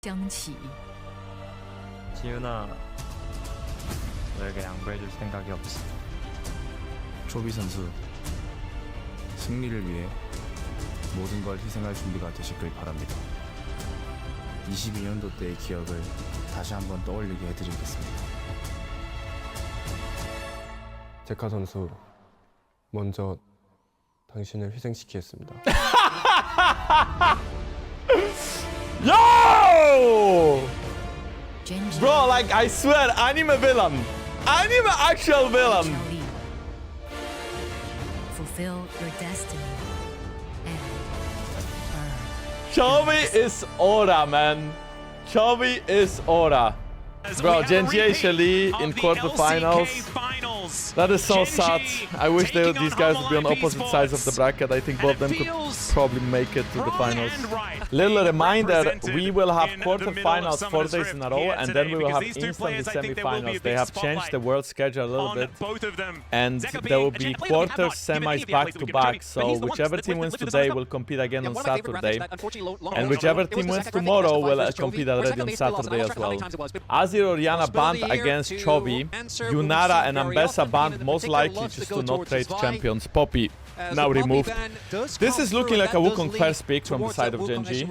相起. 지훈아, 너에게 양보해줄 생각이 없어. 초비 선수, 승리를 위해 모든 걸 희생할 준비가 되시길 바랍니다. 22년도 때의 기억을 다시 한번 떠올리게 해드리겠습니다. 제카 선수, 먼저 당신을 희생시키겠습니다. Yo! Bro, like, I swear, anime villain. Anime actual villain. Fulfill your destiny and burn. Chovy is aura, man. Chovy is aura. Bro, Genji actually in quarterfinals. That is so sad. I wish these guys would be on opposite sides of the bracket. I think both of them could probably make it to the finals. Little reminder, we will have quarterfinals 4 days in a row, and then we will have instantly semifinals. They have changed the world schedule a little bit, and there will be quarters, semis back to back. So whichever team wins today will compete again on Saturday, and whichever team wins tomorrow will compete already on Saturday as well. Azir Oriana banned against Chovy, Yunara and Ambessa banned most likely just to not trade champions. Poppy now removed. This is looking like a Wukong first pick from the side of Genji.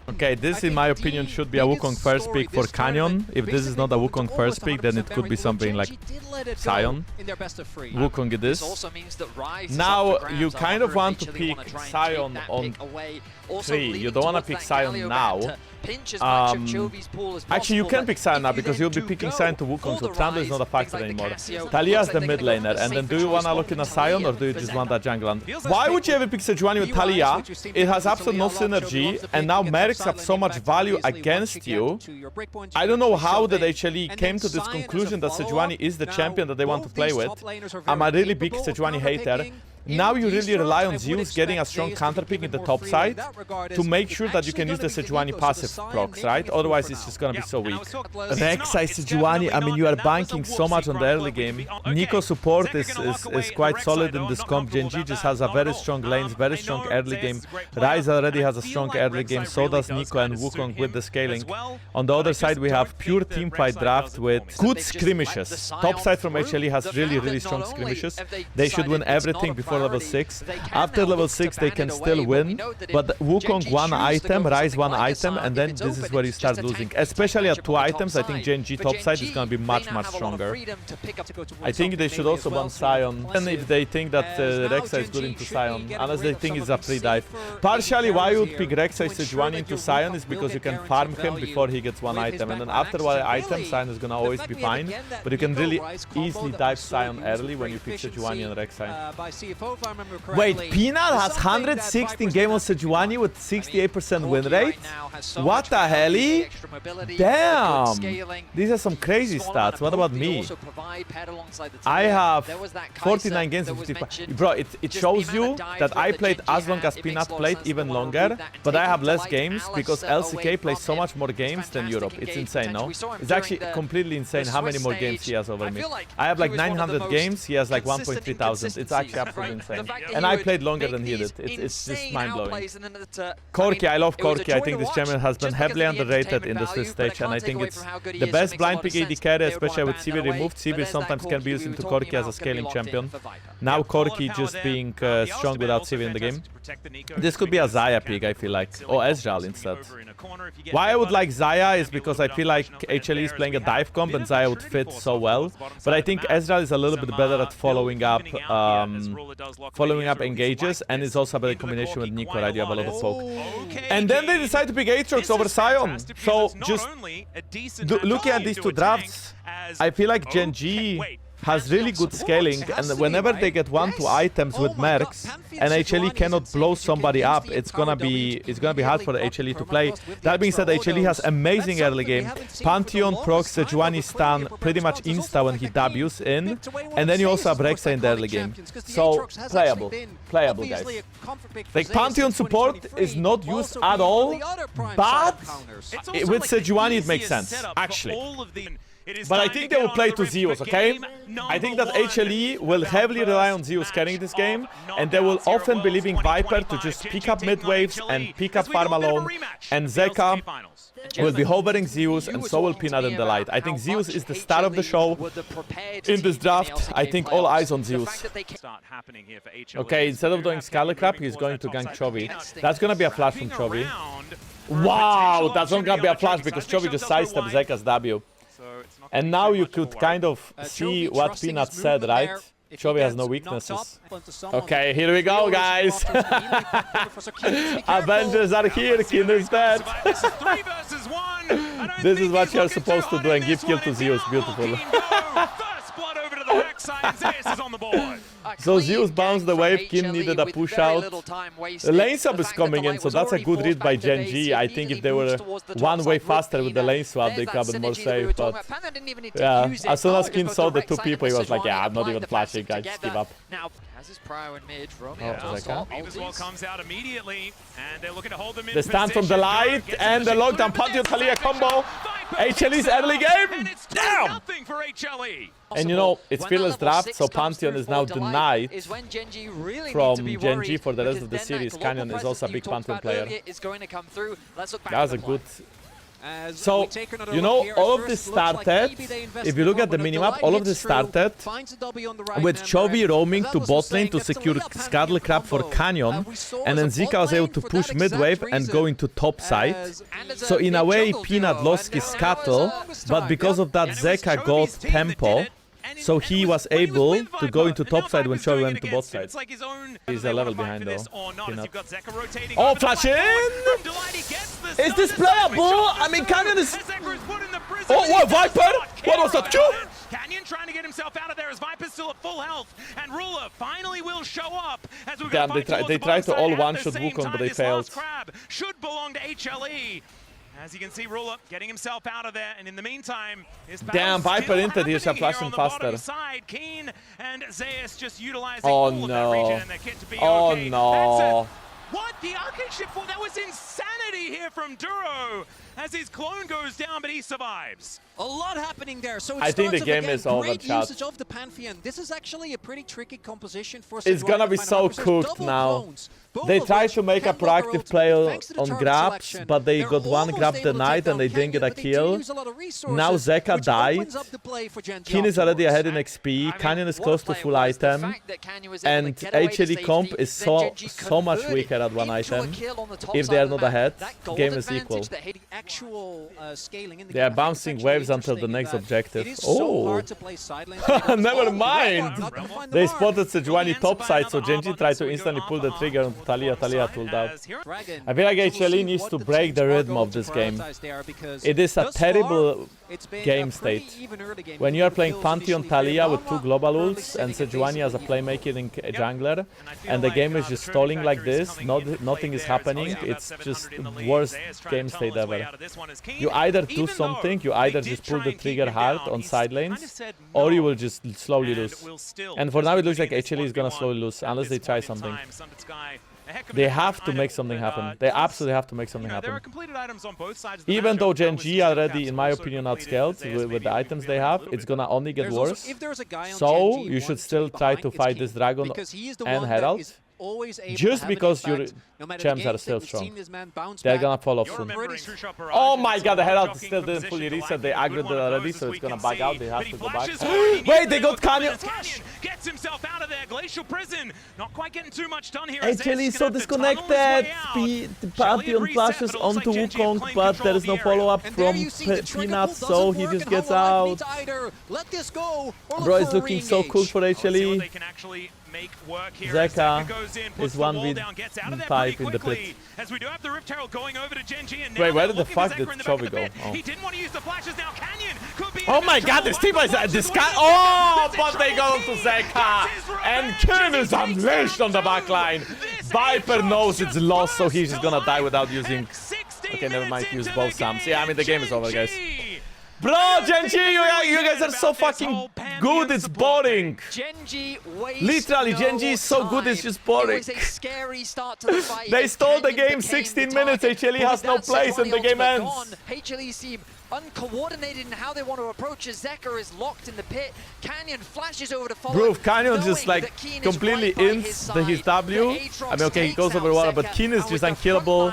Okay, this in my opinion should be a Wukong first pick for Canyon. If this is not a Wukong first pick, then it could be something like Sion. Wukong it is. Now you kind of want to pick Sion on 3. You don't want to pick Sion now. Actually, you can pick Sion now because you'll be picking Sion to Wukong, so Trundle is not a factor anymore. Talia's the mid laner, and then do you want to look in a Sion or do you just want that jungler? Why would you ever pick Sejuani with Talia? It has absolutely no synergy, and now Mercs have so much value against you. I don't know how that HLE came to this conclusion that Sejuani is the champion that they want to play with. I'm a really big Sejuani hater. Now you really rely on Zeus getting a strong counter pick in the top side to make sure that you can use the Sejuani passive procs, right? Otherwise it's just gonna be so weak. Rek'Sai Sejuani, I mean, you are banking so much on the early game. Nico support is quite solid in this comp. Genji just has a very strong lanes, very strong early game. Ryze already has a strong early game, so does Nico and Wukong with the scaling. On the other side we have pure teamfight draft with good skirmishes. Top side from HLE has really strong skirmishes. They should win everything before level 6. After level 6 they can still win, but Wukong 1 item, Ryze 1 item, and then this is where you start losing. Especially at 2 items, I think Genji top side is gonna be much stronger. I think they should also ban Sion, and if they think that Rek'Sai is good into Sion, unless they think it's a free dive. Partially why you would pick Rek'Sai Sejuani into Sion is because you can farm him before he gets 1 item, and then after 1 item Sion is gonna always be fine, but you can really easily dive Sion early when you pick Sejuani and Rek'Sai. Wait, Peanut has 116 game on Sejuani with 68% win rate? What the hell? Damn! These are some crazy stats. What about me? I have 49 games with 55. Bro, it shows you that I played as long as Peanut played, even longer, but I have less games because LCK plays so much more games than Europe. It's insane, no? It's actually completely insane how many more games he has over me. I have like 900 games, he has like 1.3 thousand. It's actually absolutely insane. And I played longer than he did. It's just mind-blowing. Corki, I love Corki. I think this champion has been heavily underrated in the Swiss stage, and I think it's the best blind pick AD carry, especially with Sivir removed. Sivir sometimes can be used into Corki as a scaling champion. Now Corki just being strong without Sivir in the game. This could be a Xayah pick, I feel like. Or Ezreal instead. Why I would like Xayah is because I feel like HLE is playing a dive comp and Xayah would fit so well. But I think Ezreal is a little bit better at following up engages, and it's also a better combination with Nico, right? You have a lot of poke. And then they decide to pick Aatrox over Sion. So just looking at these 2 drafts, I feel like Genji has really good scaling, and whenever they get 1-2 items with Mercs and HLE cannot blow somebody up, it's gonna be hard for the HLE to play. That being said, HLE has amazing early game. Pantheon procs Sejuani stun pretty much insta when he W's in, and then you also have Rek'Sai in the early game. So playable guys. Like Pantheon support is not used at all, but with Sejuani it makes sense, actually. But I think they will play to Zeus, okay? I think that HLE will heavily rely on Zeus carrying this game, and they will often be leaving Viper to just pick up mid waves and pick up farm alone, and Zeka will be hovering Zeus, and so will Peanut in the light. I think Zeus is the star of the show. In this draft, I think all eyes on Zeus. Okay, instead of doing Scarlet Crab, he's going to gank Chovy. That's gonna be a flash from Chovy. Wow, that's not gonna be a flash because Chovy just sidestepped Zeka's W. And now you could kind of see what Peanut said, right? Chovy has no weaknesses. Okay, here we go, guys. Avengers are here, Kin is dead. This is what you're supposed to do and give kill to Zeus. Beautiful. So Zeus bounced the wave, Kin needed a push out. The lane swap is coming in, so that's a good read by Genji. I think if they were one way faster with the lane swap, they could have been more safe, but yeah, as soon as Kin saw the two people, he was like, yeah, I'm not even flashing, I just give up. The stand from the light and the lockdown Pantheon Thalia combo. HLE's early game. Damn! And you know, it's fearless draft, so Pantheon is now denied from Genji for the rest of the series. Canyon is also a big Pantheon player. That was a good... So, you know, all of this started, if you look at the minimap, all of this started with Chovy roaming to bot lane to secure Scarlet Crab for Canyon, and then Zika was able to push mid wave and go into top side. So in a way, Peanut lost his scuttle, but because of that Zeka got tempo. So he was able to go into top side when Chovy went to bot side. He's a level behind though. Oh, flash in! Is this playable? I mean, Canyon is... Oh, what, Viper? What was that? Canyon trying to get himself out of there as Viper's still at full health, and Ruler finally will show up as we damn, they tried to all one-shot Wukong, but they failed. Should belong to HLE. As you can see, Ruler getting himself out of there, and in the meantime, damn, Viper entered here, so flashing faster. Keen and Zeus just utilizing oh all of that region and their kit to be oh okay. no. What? The arcade ship for? That was insanity here from Duro as his clone goes down, but he survives. A lot happening there. So I think the game is over, great chat. usage of the Pantheon. This is actually a pretty tricky composition for It's gonna be so cooked now. They tried to make a proactive play on grabs, but they got one grab denied and they didn't get a kill. Now Zeka died. Keen is already ahead in XP. Canyon is close to full item. And HLE comp is so much weaker at one item. If they are not ahead, game is equal. They are bouncing waves until the next objective. Oh! Never mind! They spotted Sejuani topside, so Genji tried to instantly pull the trigger on Thalia. Thalia pulled out. I feel like HLE needs to break the rhythm of this game. It is a terrible game state. When you are playing Pantheon Thalia with two global ults and Sejuani as a playmaking jungler, and the game is just stalling like this, nothing is happening, it's just the worst game state ever. You either do something, you either just pull the trigger hard on side lanes, or you will just slowly lose. And for now it looks like HLE is gonna slowly lose, unless they try something. They have to make something happen. They absolutely have to make something happen. Even though Genji already, in my opinion, outscaled with the items they have, it's gonna only get worse. So you should still try to fight this Dragon and Herald. Just because your champs are still strong. They're gonna fall off soon. Oh my god, the Herald still didn't fully reset. They aggroed it already, so it's gonna bug out. They have to go back. Wait, they got Canyon! Gets himself out of there. Glacial Prison. Not quite getting too much done here. HLE is so disconnected. Pantheon flashes onto Wukong, but there is no follow-up from Peanut, so he just gets out. Bro, it's looking so cool for HLE. Zeka is 1v5 in the pit. Wait, where did the fuck did Chovy go? Oh my god, this team is this guy. Oh, but they go to Zeka. And Kin is unleashed on the backline. Viper knows it's lost, so he's just gonna die without using. Okay, never mind, use both Sams. Yeah, I mean, the game is over, guys. Bro, Genji, you guys are so fucking good, it's boring. Literally, Genji is so good, it's just boring. They stole the game 16 minutes, HLE has no place and the game ends. HLE seem uncoordinated in how they want to approach as Zeka is locked in the pit. Canyon flashes over to follow. Bro, Canyon just like completely ins his W. I mean, okay, he goes over water, but Keen is just unkillable.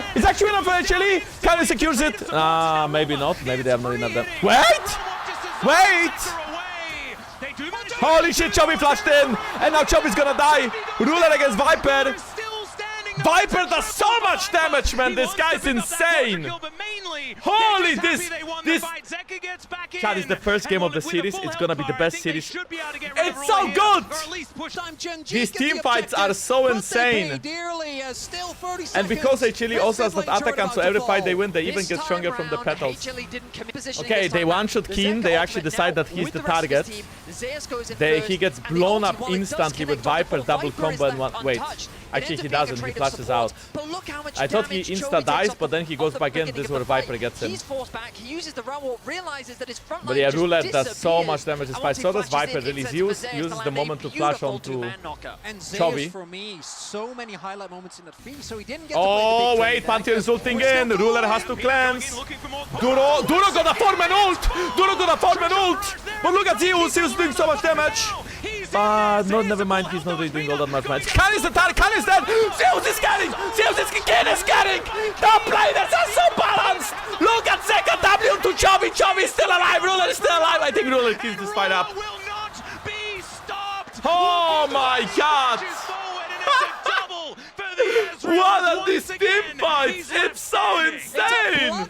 now. It's actually enough for HLE. Kylie secures it. Maybe not. Maybe they have not enough. Wait! Wait! Holy shit, Chubby flashed in. And now Chubby's gonna die. Ruler against Viper. Viper does so much damage, man. This guy's insane. But mainly, Holy, this Chad is the first game of the series. It's gonna be the best series. It's so good! These team fights are so insane. And because HLE also has not Atakan, so every fight they win, they even get stronger from the petals. Okay, they one-shot Keen. They actually decide that he's the target. He gets blown up instantly with Viper double combo and one. Wait, actually he doesn't. He flashes out. I thought he insta dies, but then he goes back in. This is where Viper gets him. But yeah, Ruler does so much damage this fight. So does Viper. Really, uses the moment to flash onto Chovy. Oh wait, Pantheon is ulting in. Ruler has to cleanse. Duro gonna form an ult. Duro gonna form an ult. But look at Zeus. Zeus doing so much damage. No, never mind. He's not really doing all that much damage. Khan is the target. Khan is dead. Zeus is getting. Khan is getting. The players are so balanced. Look at second W to Chovy. Chovy is still alive. Ruler is still alive. I think Ruler kills this fight up. Oh my god. What are these team fights? It's so insane!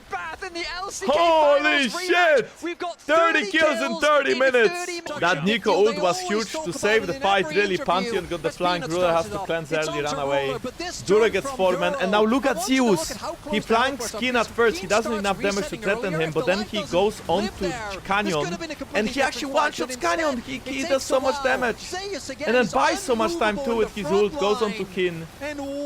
Holy shit! 30 kills in 30 minutes! That Nico ult was huge to save the fight, really. Pantheon got the flank, Ruler has to cleanse early, run away. Dura gets 4 men, and now look at Zeus! He flanks Keen at first, he doesn't have enough damage to threaten him, but then he goes onto Canyon, and he actually one-shots Canyon! He does so much damage! And then buys so much time too with his ult, goes onto Keen.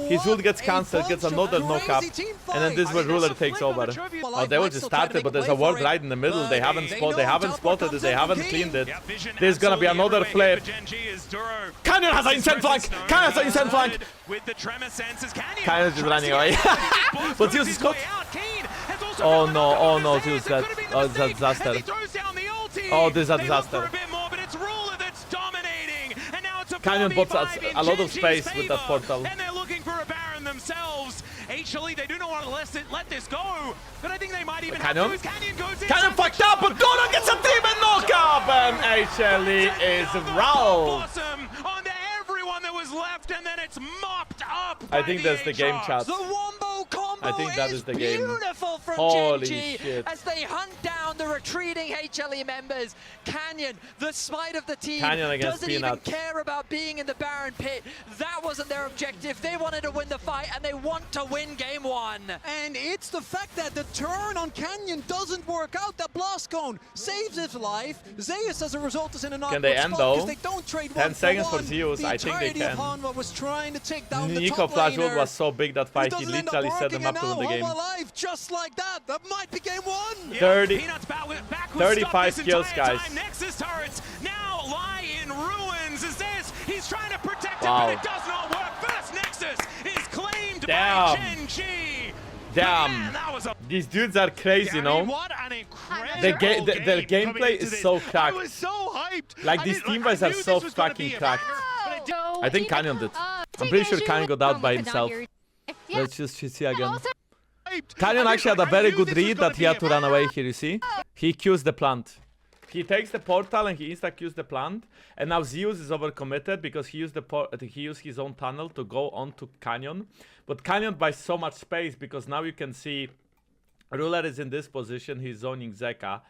His ult gets cancelled, gets another knock-up, and then this is where Ruler takes over. Oh, they will just start it, but there's a ward right in the middle. They haven't spotted it, they haven't cleaned it. There's gonna be another flip. Canyon has an insane flank! Canyon has an insane flank! Canyon is just running away. But Zeus is caught. Oh no, Zeus is dead. Oh, it's a disaster. Oh, this is a disaster. Canyon bots a lot of space with that portal. And they're looking for a Baron themselves. HLE, they do not want to let this go, but I think they might even have to. Canyon goes in. Canyon fucked up, but Dora gets a demon knockup, and HLE is rolled. Onto everyone that was left, and then it's mopped up. I think that's the game, chat. The wombo combo I think that is the game. Beautiful from Holy Genji shit. as they hunt down the retreating HLE members. Canyon, the smite of the team, doesn't even care about being in the Baron pit. That wasn't their objective. They wanted to win the fight, and they want to win game 1. And it's the fact that the turn on Canyon doesn't work out. That blast cone saves his life. Zeus, as a result, is in a knockdown Can they end though? They don't trade 10 seconds for Zeus. I think they can. Was trying to take down Nico flash ult was so big that fight. He literally set them up to win the game. Just like that. That might be game 1. 35 kills, guys. Nexus turrets now lie in ruins. Is this? He's trying to protect it, Wow. but it does not work. First Nexus is claimed Damn. by Genji. Damn. These dudes are crazy, you know? What an incredible Their gameplay is so cracked. I was so hyped. Like, these team fights are so fucking cracked. I think Canyon did. I'm pretty sure Canyon got out by himself. Let's just see again. Canyon actually had a very good read that he had to run away here, you see? He Qs the plant. He takes the portal and he insta-Qs the plant. And now Zeus is overcommitted because he used his own tunnel to go onto Canyon. But Canyon buys so much space because now you can see Ruler is in this position. He's zoning Zeka.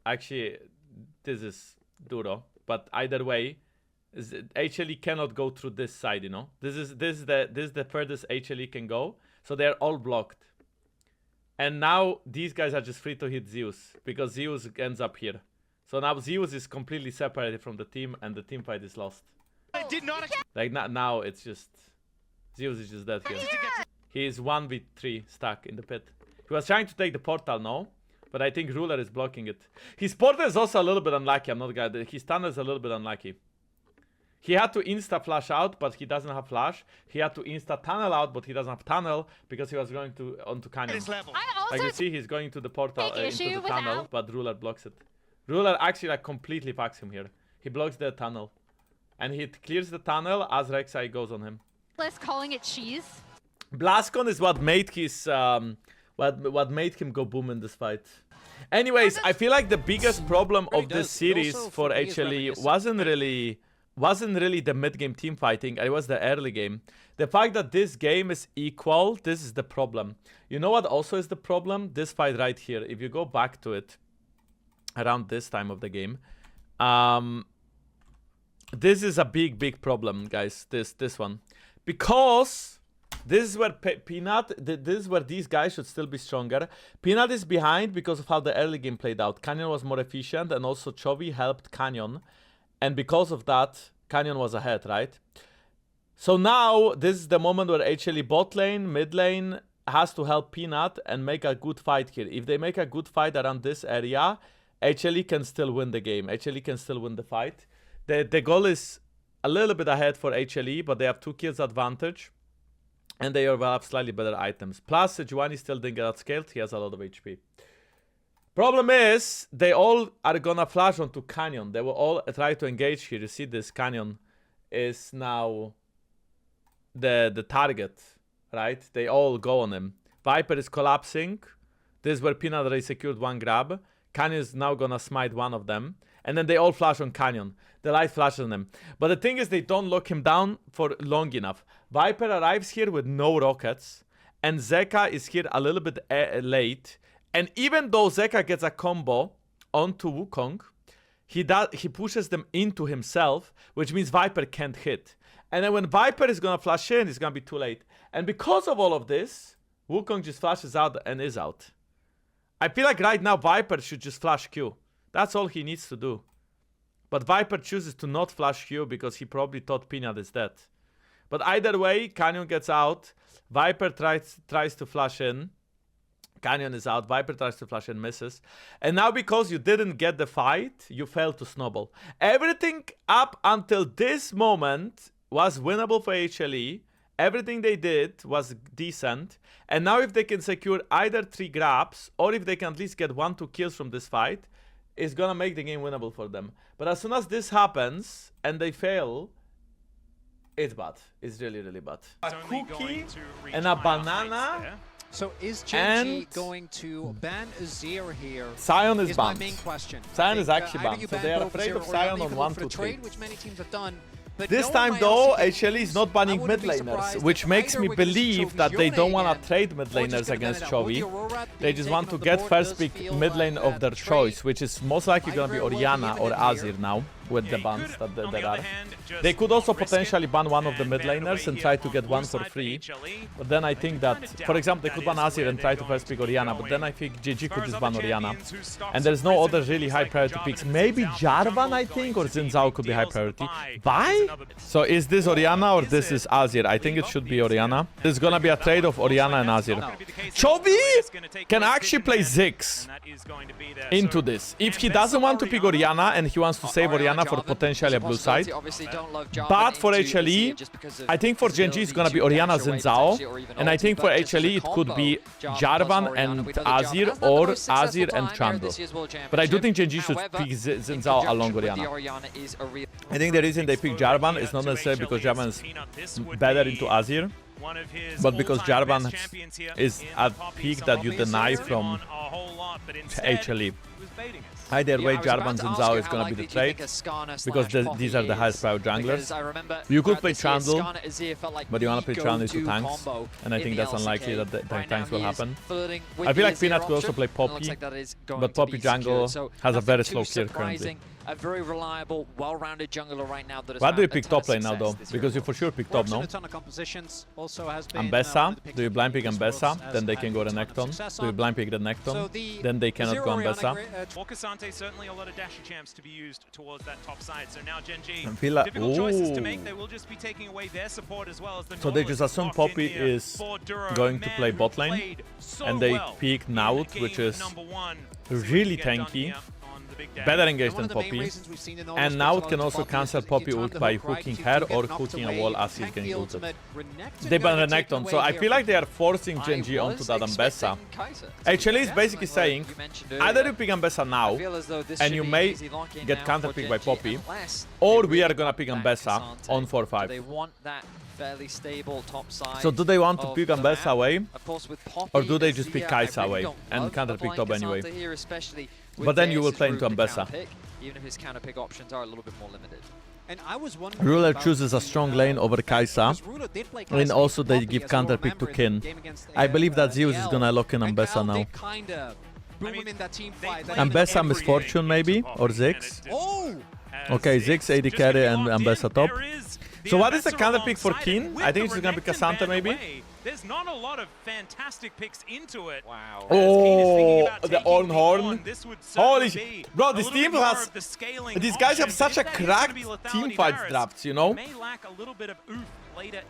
Actually, this is Duro. But either way, HLE cannot go through this side, you know? This is the furthest HLE can go. So they're all blocked. And now these guys are just free to hit Zeus because Zeus ends up here. So now Zeus is completely separated from the team and the team fight is lost. Like now it's just Zeus is just dead here. He is 1v3 stuck in the pit. He was trying to take the portal now, but I think Ruler is blocking it. His portal is also a little bit unlucky. I'm not gonna. His tunnel is a little bit unlucky. He had to insta flash out, but he doesn't have flash. He had to insta tunnel out, but he doesn't have tunnel because he was going onto Canyon. Like you see, he's going to the portal into the tunnel, but Ruler blocks it. Ruler actually like completely fucks him here. He blocks the tunnel, and he clears the tunnel as Rek'Sai goes on him. Less calling it cheese. Blastcon is what made his what made him go boom in this fight. Anyways, I feel like the biggest problem of this series for HLE wasn't really the mid-game team fighting, it was the early game. The fact that this game is equal, this is the problem. You know what also is the problem? This fight right here. If you go back to it, around this time of the game, this is a big problem, guys. This one, because this is where Peanut, this is where these guys should still be stronger. Peanut is behind because of how the early game played out. Canyon was more efficient, and also Chovy helped Canyon, and because of that, Canyon was ahead, right? So now this is the moment where HLE bot lane, mid lane has to help Peanut and make a good fight here. If they make a good fight around this area, HLE can still win the game. HLE can still win the fight. The goal is a little bit ahead for HLE, but they have 2 kills advantage. And they will have slightly better items. Plus, Sejuani still didn't get outscaled. He has a lot of HP. Problem is, they all are gonna flash onto Canyon. They will all try to engage here. You see this Canyon is now the target, right? They all go on him. Viper is collapsing. This is where Peanut already secured 1 grab. Canyon is now gonna smite one of them. And then they all flash on Canyon. The light flashes on them. But the thing is, they don't lock him down for long enough. Viper arrives here with no rockets. And Zeka is here a little bit late. And even though Zeka gets a combo onto Wukong, he pushes them into himself, which means Viper can't hit. And then when Viper is going to flash in, it's going to be too late. And because of all of this, Wukong just flashes out and is out. I feel like right now Viper should just flash Q. That's all he needs to do. But Viper chooses to not flash Q because he probably thought Peanut is dead. But either way, Canyon gets out. Viper tries to flash in. Canyon is out. Viper tries to flash in, misses. And now because you didn't get the fight, you failed to snowball. Everything up until this moment was winnable for HLE. Everything they did was decent. And now if they can secure either 3 grabs, or if they can at least get 1-2 kills from this fight, it's gonna make the game winnable for them. But as soon as this happens and they fail, it's bad. It's really bad. A cookie and a banana. So is Genji going to ban Azir here? Sion is my banned. main question. Sion is actually Either you banned. So ban they are both afraid Azir of or Sion you on can 1, look for 2, a 3. trade, which many teams have done. But This knowing time my though, LCK HLE is not I banning wouldn't mid be laners, surprised which if makes either me we're gonna see believe that they Yone don't want again, to trade mid or just laners gonna against ban it out. With Chovy. the Aurora They being just taken want to off the get board, first does pick feel mid lane like of their that choice, trade which is most likely going to be might very well be Orianna or imminent here. Azir now, with the he bans could, that on there the are. other hand, just They could also not risk potentially it ban one of the and mid ban it away laners and here try to on get blue one for side for free. HLE. But then I think that, for example, they could ban Azir and try to first pick Orianna, but then I think GG could just ban Orianna. And there's no other really high priority picks. Maybe Jarvan, I think, or Xin Zhao could be high priority. Why? So is this Orianna or this is Azir? I think it should be Orianna. There's gonna be a trade of Orianna and Azir. Chovy can actually play Ziggs into this. If he doesn't want to pick Orianna and he wants to save Orianna for potentially a blue side. But for HLE, I think for Genji it's gonna be Orianna Xin Zhao. And I think for HLE it could be Jarvan and Azir or Azir and Chandra. But I do think Genji should pick Xin Zhao along Orianna. I think the reason they pick Jarvan is not necessarily because Jarvan is better into Azir, but because Jarvan is at peak that you deny from HLE. Either way, Jarvan Xin Zhao is going to be the trade, because these are the highest power junglers. You could play Chandel, but you want to play Chandel into tanks, and I think that's unlikely that the tanks will happen. I feel like Peanut could also play Poppy, but Poppy jungle has a very slow clear currently. A very reliable, well-rounded jungler right now. Why do you pick top lane now though? Because you for sure pick top, no? Ambessa, do you blind pick Ambessa? Then they can go Renekton. Do you blind pick Renekton? Then they cannot go Ambessa. For Cassante, certainly a lot of dasher champs to be used towards that top side. So now Genji, I feel like, difficult choices to make. They will just be taking away their support as well as the so they just assume Poppy is going to play bot lane, and they pick Naut, which is really tanky. Better engaged than Poppy, and now it can also cancel Poppy ult by hooking her or hooking a wall as he's getting ulted. They ban Renekton, so I feel like they are forcing Genji onto that Ambessa. HLE is basically saying, either you pick Ambessa now, and you may get counter picked by Poppy, or we are gonna pick Ambessa on 4-5. So do they want to pick Ambessa away, or do they just pick Kai'Sa away and counter pick top anyway? But then you will play into Ambessa. Even if his counter pick options are a little bit more limited. And I was wondering Ruler about chooses a strong lane over Kai'Sa, because Ruler did play and Kai'Sa also they properly give as well, counter pick to remember, in Kin. the game against, I believe that Zeus is AL, gonna lock in and Ambessa Kyle now. did kinda boom him in that team fight. That Ambessa Misfortune maybe, or Ziggs. Oh! Okay, Ziggs, AD carry, and Ambessa top. So what is the counter pick for Keen? I think it's gonna be Cassandra maybe. There's not a lot of fantastic picks into it. Wow. Oh, the Horn. Holy shit. Bro, this team has... These guys have such a cracked team fights drafts, you know?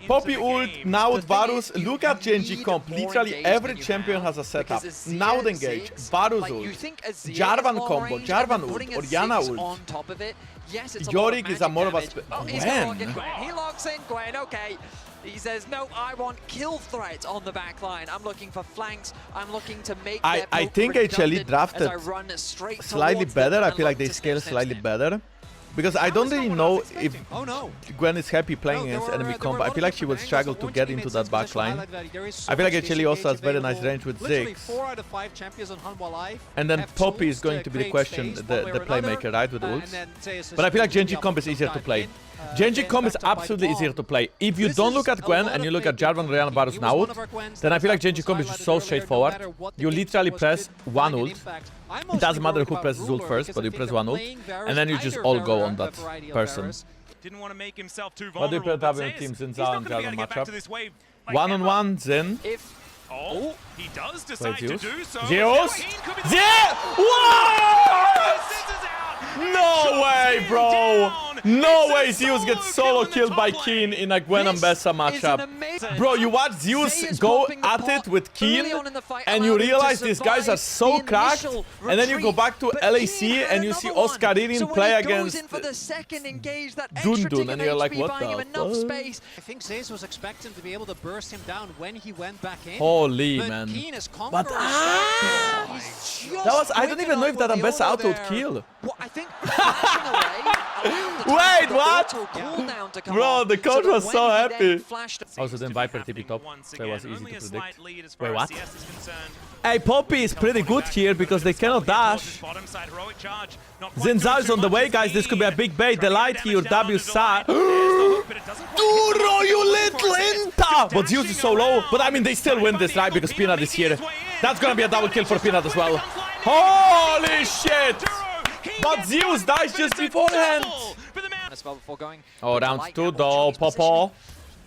Poppy ult, Naud, Varus. Look at Genji comp. Literally every champion has a setup. Naud engage, Varus ult, Jarvan combo, Jarvan ult, Orianna ult. Yorick is a more of a... Gwen? He locks in Gwen, okay. He says, no, I want kill threats on the back line. I'm looking for flanks. I'm looking to make I think HLE drafted slightly better. I feel like they scale slightly better. Because I don't really know if Gwen is happy playing against enemy comp. I feel like she will struggle to get into that back line. I feel like HLE also has very nice range with Ziggs. And then Poppy is going to be the question, the playmaker, right, with ults. But I feel like Genji comp is easier to play. Genji comp is absolutely easier to play. If you don't look at Gwen and you look at Jarvan, Orianna, Varus, Naud, then I feel like Genji comp is just so straightforward. You literally press one ult. It doesn't matter who presses ult first, but you press one ult, and then you just all go on that person. Didn't want to make himself too What do you vulnerable. put up in Team Xin Zhao and Jarvan matchup? Like One-on-one, Xin. Oh, he does decide to Zeus? do so. Zeus? Zeus! What? No way, bro! No way Zeus gets solo killed by Keen in a Gwen Ambessa matchup. Bro, you watch Zeus go at it with Keen, and you realize these guys are so cracked, and then you go back to LAC and you see Oscaririn play against Dundun, and you're like, what the fuck? I think Zeus was expecting to be able to burst him down when he went back in. Holy man. But that was, I don't even know if that Ambessa auto would kill. I think Wait, what? Bro, the coach was so happy. Also, then Viper TP top, so it was easy to predict. Wait, what? Hey, Poppy is pretty good here because they cannot dash. Xin Zhao is on the way, guys. This could be a big bait. The light here, W side. Duro, you little inta! But Zeus is so low. But I mean, they still win this, right? Because Peanut is here. That's gonna be a double kill for Peanut as well. Holy shit! But Zeus dies just beforehand. Oh, round 2 though, Popo.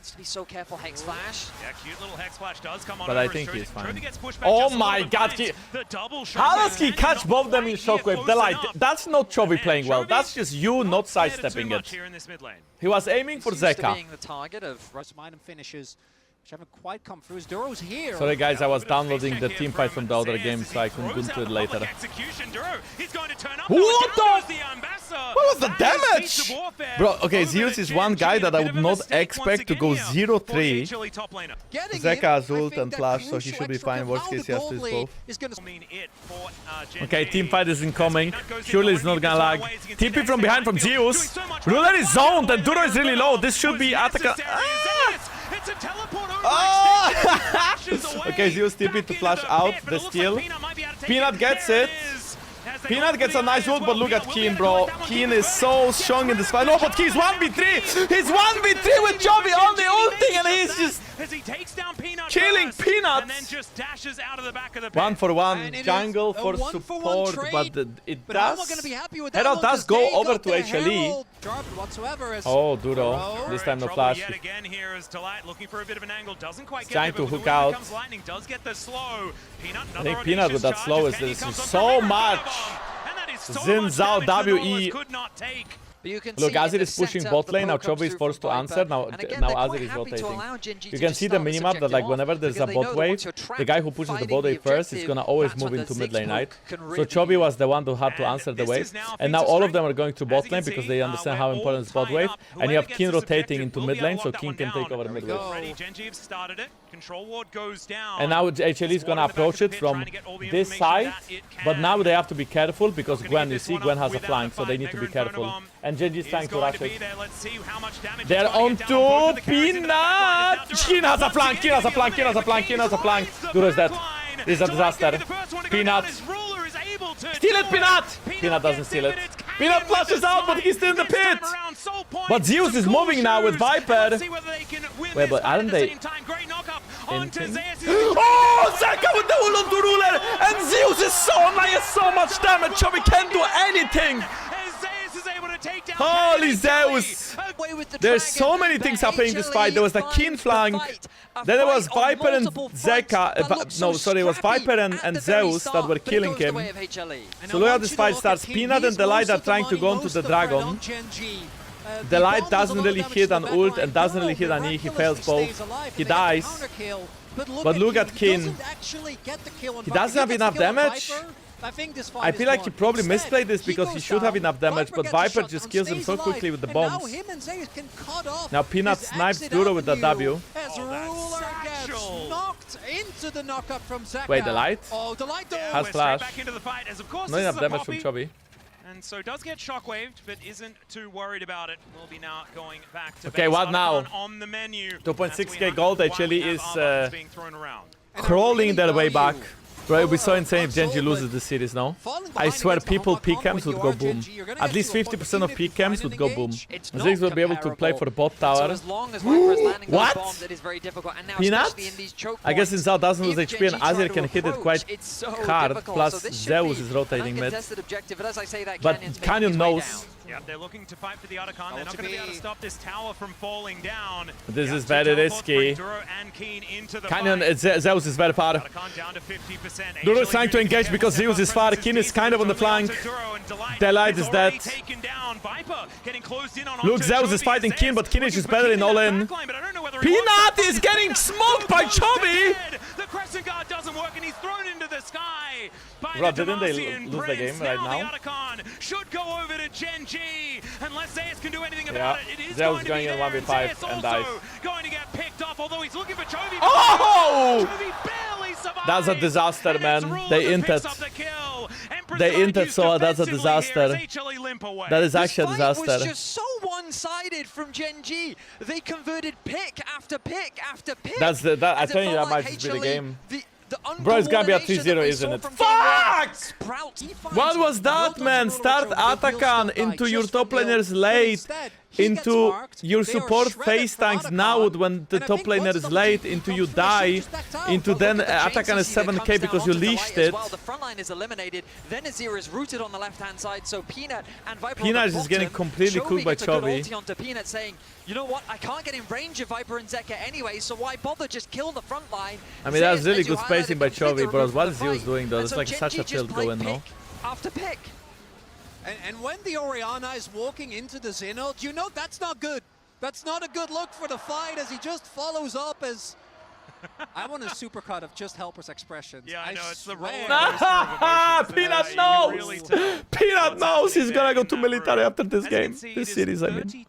To be so careful, Hex Flash. Yeah, cute little Hex Flash does come on. But I think he's fine. Oh my god, how does he catch both them in Shockwave? The light, that's not Chovy playing well. That's just you not sidestepping it. He was aiming for Zeka. Being the target of finishes, which haven't quite come through. Duro's here. Sorry guys, I was downloading the team fight from the other game, so I couldn't go to it later. What the? What was the damage? Bro, okay, Zeus is one guy that I would not expect to go 0-3. Zeka has ult and flash, so he should be fine. Worst case, he has to use both. Okay, team fight is incoming. Surely it's not gonna lag. TP from behind from Zeus. Ruler is zoned and Duro is really low. This should be Ataka. Oh! Okay, Zeus TP to flash out the steal. Peanut gets it. Peanut gets a nice ult, but look at Keen, bro. Keen is so strong in this fight. No, but he's 1v3. He's 1v3 with Chovy on the ulting, and he's just killing Peanut. 1-for-1 jungle for support, but it does. Herald does go over to HLE. Oh, Duro. This time no flash. Trying to hook out. I think Peanut with that slow is so much. Xin Zhao WE. Look, Azir is pushing bot lane, now Chovy is forced to answer, now Azir is rotating. You can see the minimap that like whenever there's a bot wave, the guy who pushes the bot wave first is gonna always move into mid lane, right? So Chovy was the one who had to answer the wave, and now all of them are going to bot lane because they understand how important is bot wave, and you have King rotating into mid lane, so King can take over mid wave. And now HLE is gonna approach it from this side, but now they have to be careful because Gwen, you see Gwen has a flank, so they need to be careful. And Genji is trying to rush it. They're on to Peanut! Keen has a flank, Keen has a flank, Keen has a flank, Keen has a flank. Duro is dead. This is a disaster. Peanut. Steal it, Peanut! Peanut doesn't steal it. Peanut flashes out, but he's still in the pit. But Zeus is moving now with Viper. Wait, but aren't they? Oh, Zeka with the ult onto Ruler, and Zeus is so much damage. Chubby can't do anything. Holy Zeus! There's so many things happening in this fight. There was the Keen flank. Then there was Viper and Zeka. No, sorry, it was Viper and Zeus that were killing him. So look how this fight starts. Peanut and Delight are trying to go into the Dragon. Delight doesn't really hit an ult and doesn't really hit an E. He fails both. He dies. But look at Keen. He doesn't have enough damage. I feel like he probably misplayed this because he should have enough damage, but Viper just kills him so quickly with the bombs. Now Peanut snipes Duro with the W. Wait, Delight? Has flash. Not enough damage from Chubby. And so does get shockwaved, but isn't too worried about it. We'll be now going back to okay, what now? On the menu. 2.6k gold actually is crawling their way back. Bro, it would be so insane if Genji loses this series now. I swear people peak camps would go boom. At least 50% of peak camps would go boom. Ziggs will be able to play for bot tower. What? Peanut? I guess Inzal doesn't lose HP and Azir can hit it quite hard. Plus Zeus is rotating mid. But Canyon knows. Yeah, they're looking to fight for the Otacon. They're not going to be able to stop this tower from falling down. This is very risky. Canyon, Zeus is very far. Duro is trying to engage because Zeus is far. Keen is kind of on the flank. Delight is dead. Look, Zeus is fighting Keen, but Keen is just better in all-in. Peanut is getting smoked by Chubby! The Crescent Guard doesn't work and he's thrown into the sky. Bro, didn't they lose the game right now? The Otacon should go over to Genji unless Zeus can do anything about it. It is Zeus going in to 1v5 and dies. Going to get picked off, although he's looking for Chovy. Oh! Chovy barely survives. That's a disaster, man. They inted. They inted, so that's a disaster. That is actually a disaster. This fight was just so one-sided from Genji. They converted pick after pick after pick. I tell you, that might just be the game. Bro, it's gonna be a 3-0, isn't it? Fuck! What was that, man? Start Atakan into your top laners late, into your support face tanks now when the top laner is late, into you die, into then Atakan is 7k because you leashed it. The front line is eliminated, then Azir is rooted on the left-hand side, so Peanut and Viper Peanut is getting completely cooked by Chovy. Peanut saying, you know what, I can't get in range of Viper and Zeka anyway, so why bother, just kill the front line. I mean, that's really good spacing by Chovy, bro. What is Zeus doing though? It's like such a tilt going, no? After pick. And when the Orianna is walking into the Xeno, you know that's not good. That's not a good look for the fight as he just follows up as... I want a supercut of just Helper's expressions. Yeah, I know, it's the swear. Peanut knows! Peanut knows he's gonna go to military after this game. This series, I mean.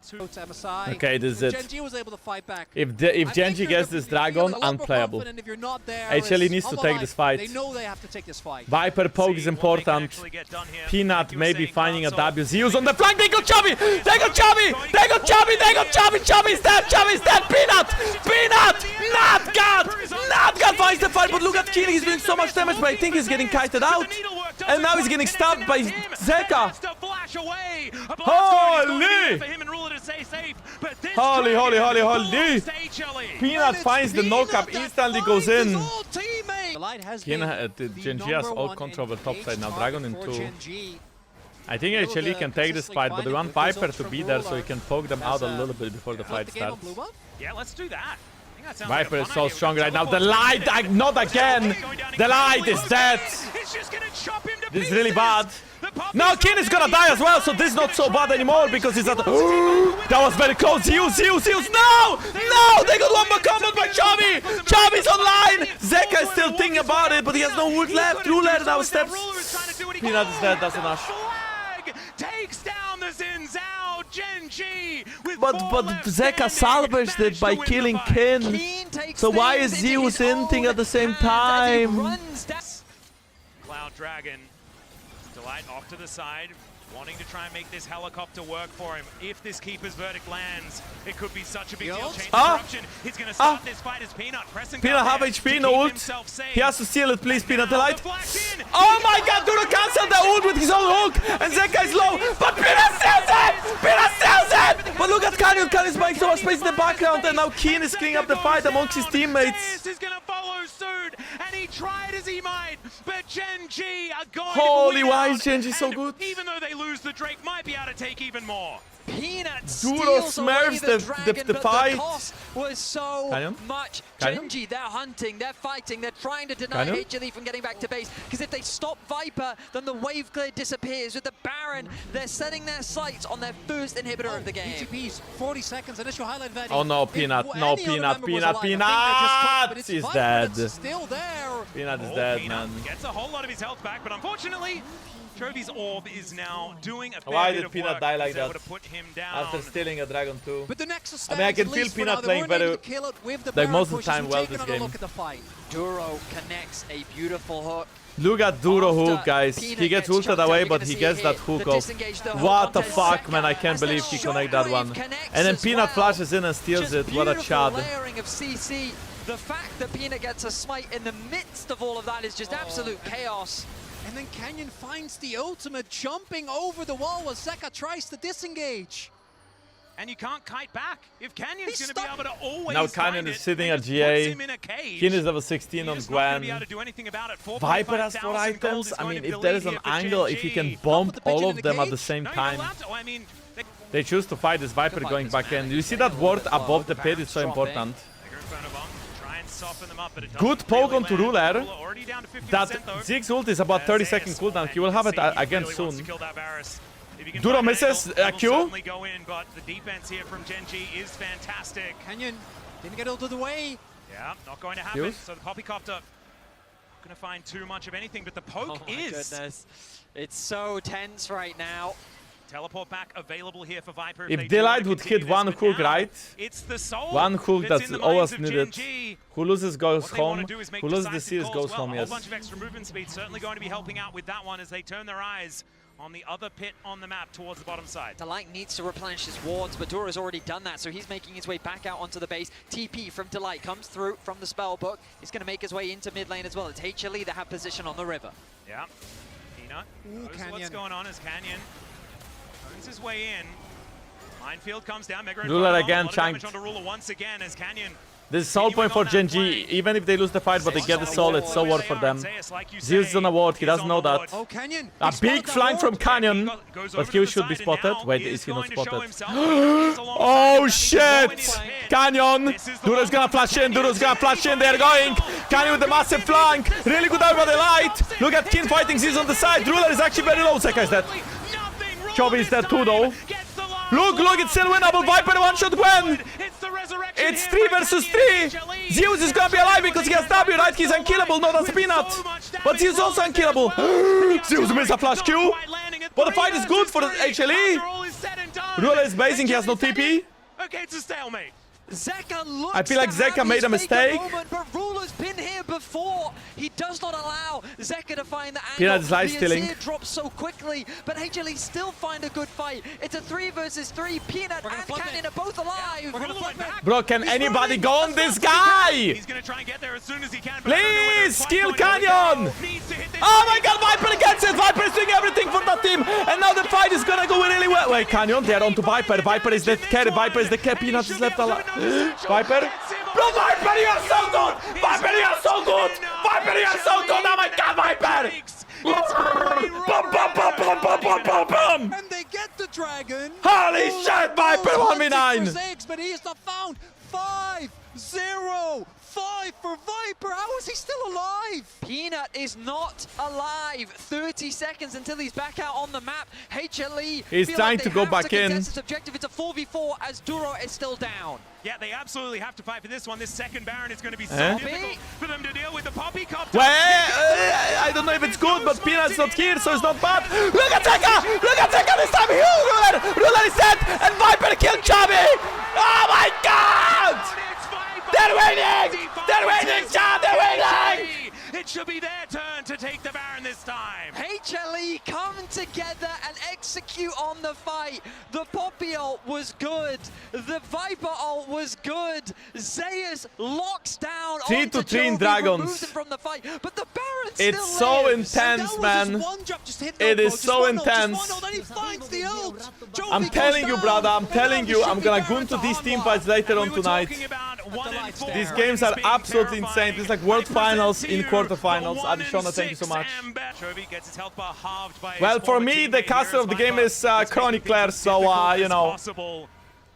Okay, this is it. Genji was able to fight back. If Genji gets this Dragon, unplayable. HLE needs to take this fight. They know they have to take this fight. Viper poke is important. Peanut maybe finding a W. Zeus on the flank. They got Chubby! They got Chubby! They got Chubby! They got Chubby! Chubby's dead! Chubby's dead! Peanut! Peanut! Not God! Not God finds the fight, but look at Keen. He's doing so much damage, but I think he's getting kited out. And now he's getting stabbed by Zeka. Holy! Holy! Peanut finds the knock-up, instantly goes in. Genji has all control over top side now. Dragon in 2. I think HLE can take this fight, but they want Viper to be there so he can poke them out a little bit before the fight starts. Yeah, let's do that. Viper is so strong right now. The light, not again. The light is dead. This is really bad. Now Keen is gonna die as well, so this is not so bad anymore because he's at the... That was very close. Zeus. No! No! They got one more combo by Chubby. Chubby's online. Zeka is still thinking about it, but he has no ult left. Ruler now steps. Peanut is dead. That's enough. Takes down the Xin Zhao Genji. But Zeka salvaged it by killing Keen. So why is Zeus inting at the same time? Cloud Dragon. Delight off to the side. wanting to try and make this helicopter work for him. If this Keeper's verdict lands, it could be such a big deal. Change disruption. He's going to start this fight as Peanut pressing. Peanut half HP, no ult. He has to steal it, please, Peanut. The light. Oh my god, Duro cancelled the ult with his own hook, and Zeka is low, but Peanut steals it! Peanut steals it! But look at Canyon. Canyon's buying so much space in the background, and now Keen is cleaning up the fight amongst his teammates. This is going to follow suit, and he tried as he might, but Gen G are going Holy to win why out. is Gen G so And good? Even though they lose, the Drake might be able to take even more. Peanut Duro steals away smurfs the the dragon, fight. but the cost was so Canyon? much. Canyon? Genji, they're hunting, they're fighting, they're trying to deny Canyon? HLE from getting back to base, because if they stop Viper, then the wave clear disappears. With the Baron, they're setting their sights on their first inhibitor of the game. BTP's 40 seconds initial highlight value. Oh no, If Peanut, no, any other Peanut, member was Peanut, alive, I think they're just cooked, but it's He's Viper dead. that's still there. Peanut is Oh, dead, Peanut man. gets a whole lot of his health back, but unfortunately, Chovy's orb is now doing a fair Why bit did of Peanut work. die like He's able that? to put him down. After stealing a dragon too. But the Nexus I mean, I stands can at feel least for Peanut now. They playing weren't able better, to kill it with the like Baron most of the push. time, He's well taking this another game. look at the fight. Duro connects a beautiful hook. Look at Duro After hook, guys. Peanut He gets gets ulted chunked out, away, you're but gonna he see gets a that hit. hook The off. disengage, the hook What the onto fuck, Zeka, man. I can't as the believe he connected that shockwave one. connects And then as Peanut well. flashes in and steals Just it. What a beautiful chad. layering of CC. The fact that Peanut gets a smite in the midst of all of that is just absolute chaos. And then Canyon finds the ultimate, jumping over the wall while Zeka tries to disengage. And you can't kite back. If Canyon's He's going to be stuck. able to always Now find Canyon it, is sitting it at just GA. puts him in a cage. Keen is level 16 on He's not going to be able Gwen. to do anything about it. Viper has 4 4,500 gold items. is I going mean, to if be there is the an lead here for angle, Gen if he G. can bomb Put the pigeon all in of the them at the cage. same No, you're time. allowed to. I mean, They choose to fight this Viper going back in. You see that ward above the pit is so important. Good poke onto Ruler. That Zig's ult is about 30 second cooldown. He will have it again soon. Duro misses Q. Certainly go in, but the defense here from Gen G is fantastic. Canyon didn't get out of the way. Yeah, not going to happen. Use? So the Poppycopter not going to find too much of anything, but the poke Oh my is. goodness. It's so tense right now. Teleport back available here for Viper. If they do Delight wanna would continue hit this, one but hook, now right? It's the soul One hook that's that's in the always minds of needed. Gen G. Who loses goes What they wanna home. do is make Who loses the decisive series calls. goes Well, home, a whole yes. bunch of extra movement speed certainly going to be helping out with that one as they turn their eyes on the other pit on the map towards the bottom side. Delight needs to replenish his wards, but Duro's already done that, so he's making his way back out onto the base. TP from Delight comes through from the spell book. He's going to make his way into mid lane as well. It's HLE that have position on the river. Yeah. Peanut knows what's Canyon. going on as Canyon earns his way in. Minefield comes down. Mega Ruler again, damage chanked. onto Ruler once again as Canyon. This is soul point for Gen G. Even if they lose the fight, but they get the soul, it's so worth for them. Zeus on a ward, he doesn't know that. Oh, Canyon. A he big spotted that flying from ward. Canyon. Goes But over he to the should be side, and spotted. now Wait, he is he not going to show spotted? himself. He's alongside Oh him. shit! Canyon! Duro's gonna flash in, Duro's gonna flash in, they're going! Canyon with the massive flank! Really good out by the light! Look at Kin fighting Zeus on the side, Ruler is actually very low, Zeka is dead. Chovy is dead too though. Look, it's still winnable, Viper one-shot Gwen! It's 3 versus 3! Zeus is gonna be alive because he has W, right? He's unkillable, no, that's Peanut! But Zeus is also unkillable! Zeus missed a flash Q! But the fight is good for the HLE! Ruler is basing, he has no TP. Okay, it's a stalemate. Zeka looks I feel like to have Zeka made his a mistake. moment, but Ruler's been here before. He does not allow Zeka to find the angle. Peanut is life The stealing. Azir drops so quickly, but HLE still find a good fight. It's a 3 versus 3. Peanut and flip Canyon it. are both alive. We're gonna flip it. Bro, can anybody go on this guy? He's gonna try and get there as soon as he can. but I don't know whether Please, it's kill quite going to Canyon! go. Needs to hit this Oh my god, Viper gets it! Viper is doing everything for that team! And now the fight is gonna go really well. Wait, Canyon, they're onto Viper. Viper is the carry, Viper is the carry. Peanut is left alive. Viper? Bro, Viper, you are so good! Viper, you are so good! Viper, you are so good! Oh my god, Viper! Bum, bum, bum, bum, bum, bum, bum, bum. And they get the dragon. Holy Ruler shit, Viper, goes hunting 1v9. for Ziggs, but he is not found. 5-0. 5 for Viper. How is he still alive? Peanut is not alive. 30 seconds until he's back out on the map. HLE He's feel trying like to they go have back in. contest this objective. It's a 4v4 as Duro is still down. Yeah, they absolutely have to fight for this one. This second Baron is going to be so Eh? difficult for them to deal with the Poppycopter. Well, I don't know if it's good, but Peanut's not here, so it's not bad. Look at Zeka! Look at Zeka this time! Huge Ruler! Ruler is dead! And Viper killed Chubby! Oh my god! They're winning! They're winning, Chad! They're winning! It should be their turn to take the Baron this time. HLE come together and execute you on the fight. The Poppy ult was good. The Viper ult was good. Zeus locks down 3 to 3 in Dragons. From the fight, but the Baron It's still so lives. intense, man. It is so intense. I'm telling you, brother, I'm telling you, I'm gonna go into these team fights later on tonight. These games are absolutely insane. It's like World Finals in quarterfinals. Adishona, thank you so much. Well, for me, the caster of the game is Chronicler, so, you know.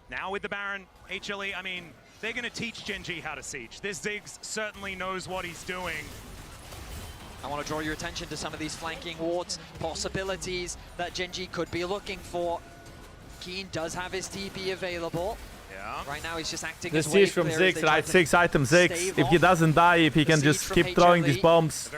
Now with the Baron, HLE, I mean, they're going to teach Genji how to siege. This Ziggs certainly knows what he's doing. I want to draw your attention to some of these flanking wards, possibilities that Genji could be looking for. Keen does have his TP available. Yeah. Right now he's just acting The as siege from Ziggs, right? 6 item Ziggs. If he doesn't die, if he can just keep throwing these bombs,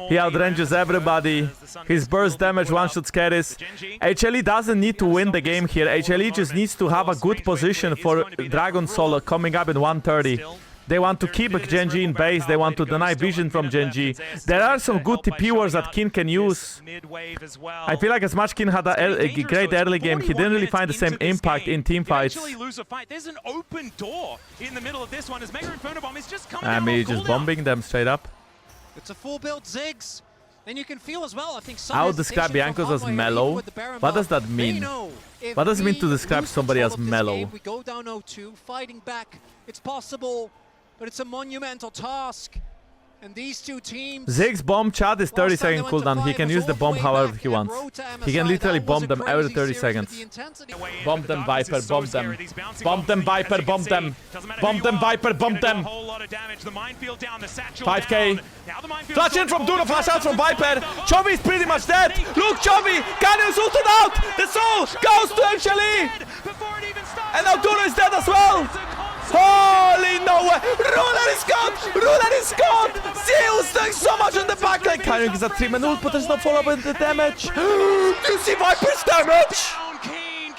he outranges everybody. His burst damage one-shot carries. HLE doesn't need to win the game here. HLE just needs to have a good position for Dragon Soul coming up in 130. They want to keep Genji in base, they want to deny vision from Genji. There are some good TP wars that Keen can use. I feel like as much Keen had a great early game, he didn't really find the same impact in team fights. There's an open door in the middle of this one as Mega Inferno Bomb is just coming I mean, just bombing them straight up. It's a full build Ziggs. And you can feel as well, I think I would describe Jankos as mellow. What does that mean? What does it mean to describe somebody as mellow? We go down 0-2, fighting back. It's possible, but it's a monumental task. And these two teams... Ziggs bomb chat is 30-second cooldown. He can use the bomb however he wants. He can literally bomb them every 30 seconds. Bomb them, Viper, bomb them. Bomb them, Viper, bomb them. Bomb them, Viper, bomb them. 5k. Flash in from Duro, flash out from Viper. Chovy is pretty much dead. Look, Chovy! Canyon's ulted out! The soul goes to HLE! And now Duro is dead as well! Holy no way! Ruler is gone! Ruler is gone! Zeus doing so much on the backline! Canyon is a 3-man ult, but there's no follow-up in the damage. Do you see Viper's damage?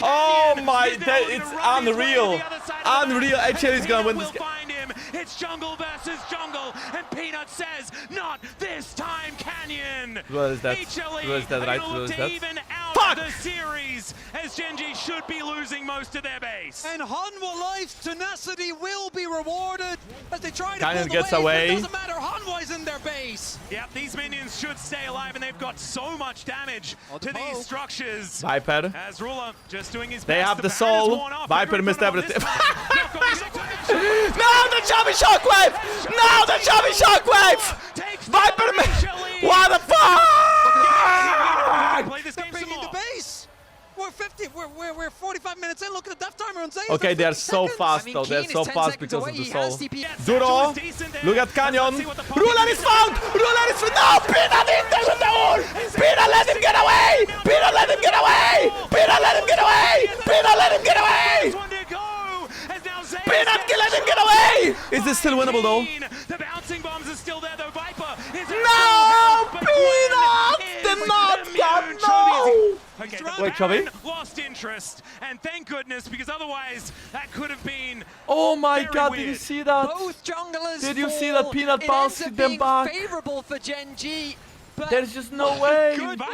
Oh my, it's unreal. Unreal. HLE is gonna win this game. It's jungle versus jungle, and Peanut says, not this time, Canyon. What is that? HLE What is that, right? look What is to that? even out Fuck! the series, as Genji should be losing most of their base. And Hanwha Life's tenacity will be rewarded as they try to Canyon pull gets away. away. It doesn't matter, Hanwha's in their base. Yep, these minions should stay alive, and they've got so much damage to these structures. Viper. As Ruler just doing his best. They have the Baron is soul. worn off. Viper missed everything. No, the Chubby Shockwave! No, the Chubby Shockwave! Viper what the fuck? Play this game some Bringing the more. base. We're 45 minutes in. Look at the death timer on Zeus. Okay, That's they are 50 so seconds. fast though. They're Keen so is 10 fast seconds because away. of the He soul. has TP. Duro, look at Canyon. Ruler is found. Ruler is found. No, Peanut in there with the ult. Peanut, let him get away. Peanut, let him get away. Peanut, let him get away. Peanut, let him get away. Peanut, let him get away. Is this still winnable though? The bouncing bombs are still there though. Viper is No, Peanut did not get no. Okay, Wait, Chubby? lost interest, and thank goodness, because otherwise that could have been. Oh my very god, weird. did you see that? Both junglers Did you see fall. that Peanut It bounced ends up them being back? favorable for Genji, but There's just no way. Goodness.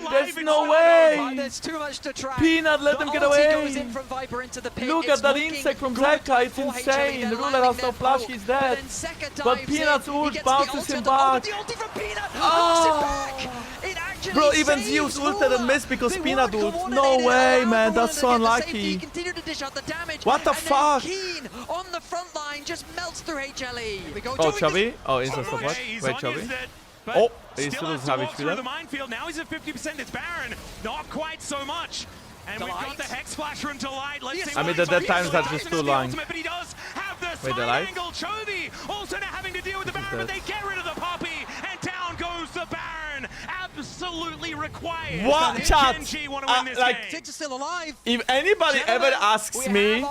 There's no way. there's too much to track. Peanut, let The them get ulti away. goes in from Viper into the pit. Look It's at that looking insect from good Zeka, it's for insane. HLE. They're Ruler landing has no their flash, blow, he's but dead. then Zeka But dives Peanut's in. ult He gets bounces the him ulti on back. the ulti from Peanut. Oh. Knocks it back. It actually Bro, even saves Zeus ulted and missed because They Peanut were ult. No coordinated. way, They man. were That's so coordinated to get the safety. He unlucky. continued to dish out the damage. What the and then fuck? Keen on the front line just melts through HLE. We go Oh, Joey, Chubby? Oh, is that Oh, so much? he's Wait, on Chubby? his net, but Oh, he still still has doesn't to have walk HP through left. the minefield. Now he's at 50%. It's Baron. Not quite so much. And we've got the Hex Flash from Delight. Let's see I mean, what the dead he's times are got. just He too doesn't have the long. ultimate, but he does have the Wait, side Delight? angle. Chovy also now having to deal with the This is Baron, but dead. they get rid of the Poppy, and down goes the Baron. Absolutely required. What, If chat? Genji want to win this like, game. Ziggs is still alive. If anybody ever asks me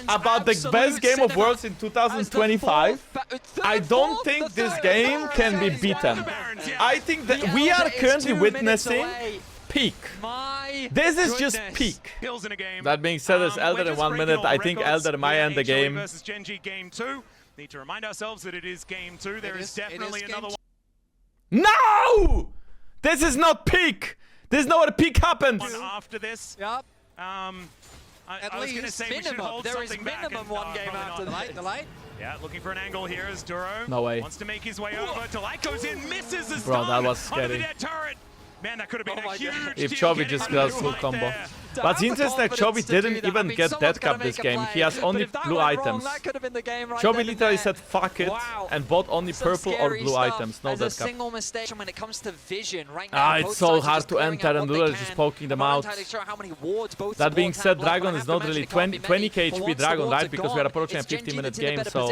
about the best game of Worlds in 2025, I don't think this game can be beaten. I think that we are currently witnessing peak. This is just peak. Kills in a game. That being said, there's Elder in 1 minute. I think Elder might end the game. Versus Genji game 2. Need to remind ourselves that it is game 2. There is definitely game another one. No! This is not peak! There's nowhere peak happened. After this, Yep. I was going to say we should minimum. hold There is something back. minimum one game after The light, the light. Yeah, looking for an angle here as Duro No way. wants to make his way over. Delight goes in, misses the Bro, that stun was onto the scary. dead turret. Man, that could have been a huge If deal Chovy getting just under does the full light combo. there. But it's interesting that Chovy didn't even get dead cap this game. He has only blue items. Chovy literally said fuck it and bought only purple or blue items, no dead cap. Single mistake when it comes to vision right now. It's so hard to enter and Lula is just poking them out. That being said, Dragon is not really 20k HP Dragon, right? Because we're approaching a 50-minute game, so...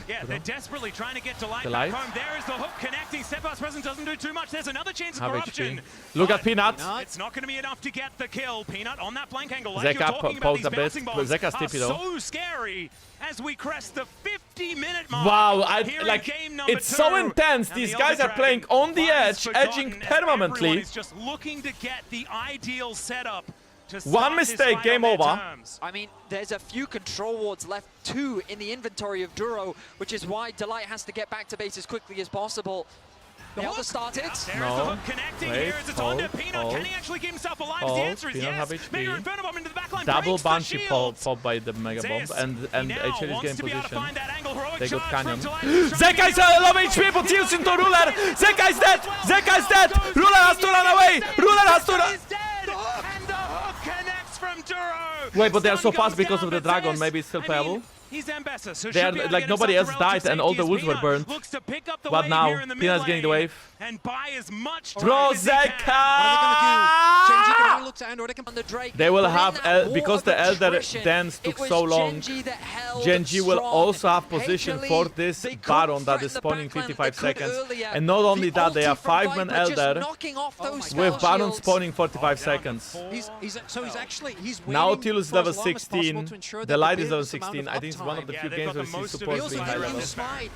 Yeah, they're desperately trying to get Delight Delight? back home. There is the hook connecting. Step Pass Presence doesn't do too much. There's another chance of Have corruption. HP. Look at Peanut. It's not going to be enough to get the kill. Peanut on that flank angle. Like Zeka you're talking about, poked a these bit. bouncing balls Zeka's are tippy though. so scary as we crest the 50-minute mark. Wow, here in like, game number it's so 2. intense. And These the guys Elder are playing Dragon on the lies edge, forgotten edging as permanently. everyone is just looking to get the ideal setup. To One start this mistake, fight game on their over. terms. I mean, there's a few control wards left, 2 in the inventory of Duro, which is why Delight has to get back to base as quickly as possible. The Elder started. There's the No. hook connecting Wait, here as it's onto hold, Peanut. hold. Can he actually keep himself alive? Hold, The answer is Peanut yes. have HP. Mega Inferno Bomb into the backline. Double breaks the Banshee shields. pop by the Mega Bomb, Zeus, and he now HL is wants game to be able to position. find that angle. Heroic They got charge Canyon. from Delight. Zeka is low HP, but heals into Ruler! Zeka is dead! Zeka is dead! Ruler has to run away! Ruler has to run! He's dead, and the hook connects from Duro. Wait, but they are so Sun fast goes because down, of the but dragon. Zeus, Maybe it's still I playable. mean, he's Ambassador, so They should are be able to like get nobody himself else to relative died and all safety the as woods were Peanut burned. looks to pick up the What wave now? here in the Peanut's mid getting the lane wave. and buy as much Bro, time as he can. Genji can Zeka! only look to end, or they can... On the Drake, They will but in have, that war because of the Elder attrition, dance took it was so long, Genji that held Genji will strong. also have position HLE, for this they could Baron that threaten is the spawning backline 55 they could seconds. earlier. And not only The that, they ulti have from 5-man Viper just Elder knocking off those with spell Baron shields. spawning 45 Down to seconds. 4. He's Now waiting Nautilus for level as long as possible 16, to ensure the that light the is level biggest amount 16. of I think it's one of the uptime. few they've games got where the he's most supposed to ability be Feels high like they're level. in this fight.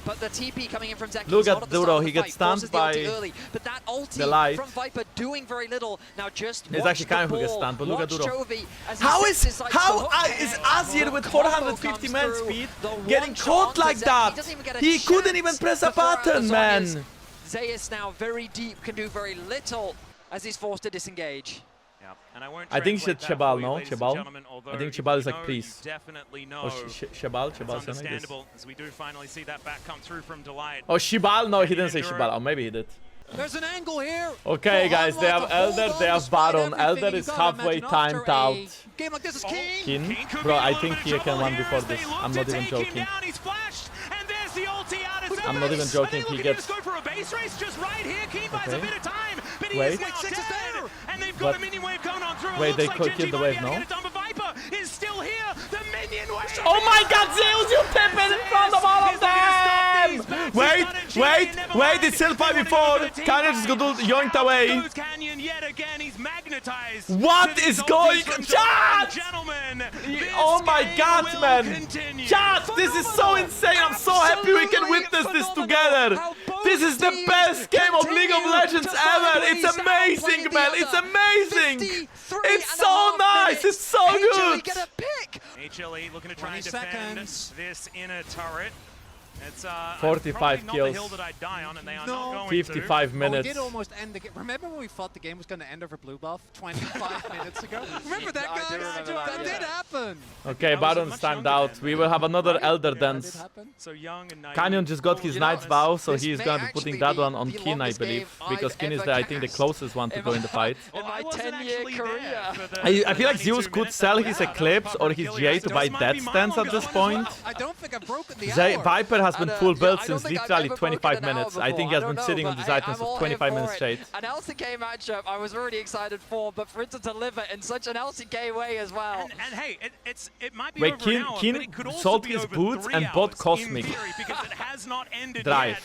But the TP coming in from Zeki Look is not at at the start Duro, of he the gets fight, forces stunned the ulti by early, but that ulti the light. from Viper doing very little. Now just It's watch actually the Canyon who gets ball, stunned, but look at watch Duro. Chovy as he How sets is his sights to hook is ahead. Azir with The combo 450 comes man through. speed The getting one-shot caught onto like Zeki. that? He doesn't even get a He couldn't even chance press to a throw out the button, Zonias. man. Zeus now very deep, can do very little as he's forced to disengage. Yeah, and I won't I think translate she that Chabal, for you, no? ladies and Chabal? gentlemen, although I think if Chabal you is like, know, please. you definitely know. Or Shabal? It's Shabal, I guess. understandable as we do finally see that back come through from Delight. Oh, Shibal? No, he Canyon didn't say and Duro. Shibal. Oh, maybe he did. There's an angle here. Okay, for guys, they Hanwha have to hold Elder, on they have despite Baron. everything. Elder You is gotta halfway imagine after timed a out. Game like this is Keen. Keen? Could Bro, be in a I little think bit he of can trouble win here before as they this. look I'm to not even take him joking. down. He's flashed, and there's the ulti out of I'm not even Zeus. joking, Are they he looking gets- to just go for a base race just right here? Keen buys a Okay. bit of time, but he Wait. is now Six is dead. there. And they've got But- a minion wave coming on through. It Wait, looks they like could Genji kill the might wave, be able to no? get it done, but Viper is still here. The minion wave. Oh my god, Zeus, you tip it in front of all of them! Wait, it's still 5 before. Canyon just got yoinked away. Goes Canyon yet again. He's magnetized. What to is these going ultis from Chat! Gentlemen, this Oh my game god, will man! continue. Chat, this is so insane! I'm so happy we can witness this together! This is the best game of League of Legends ever! It's amazing, man! It's amazing! It's so nice! It's so good! Get a pick. HLE looking to try 20 and defend seconds. this inner turret. It's 45 probably not kills. the hill that I'd die on, and they are No. not going 55 Oh, we minutes. did almost end the game. Remember when we thought the game was going to end over blue buff 25 minutes ago? Remember that, I guys? do remember that, did yeah. happen. Okay, That was a Baron's much timed younger out. then, We right? will have another Right? Elder That did Dance. happen. So young and naive. Canyon just got his You know, Knight's Vow, so this he's may gonna be putting actually that one be on the Keen, I longest believe. game Because I've Keen is, ever I think, the cast closest one to in go in my the fight. In my I wasn't 10-year actually career. there for the- I for feel like 92 Zeus could minutes sell that we his had. Eclipse or his GA to buy Death Stance at this point. I don't think I've broken the hour. Viper has been And, full yeah, build I don't since think I've literally ever 25 broken an hour minutes. I think he has before. been I sitting don't on know, these but items I'm for all 25 here minutes for straight. it. An LCK matchup I was already excited for, but for it to deliver in such an LCK way as well. And hey, it might be Wait, over Keen- an hour, Keen but it could also sold be his over boots 3 and bought hours Cosmic. in theory, because it has not ended Drive. yet.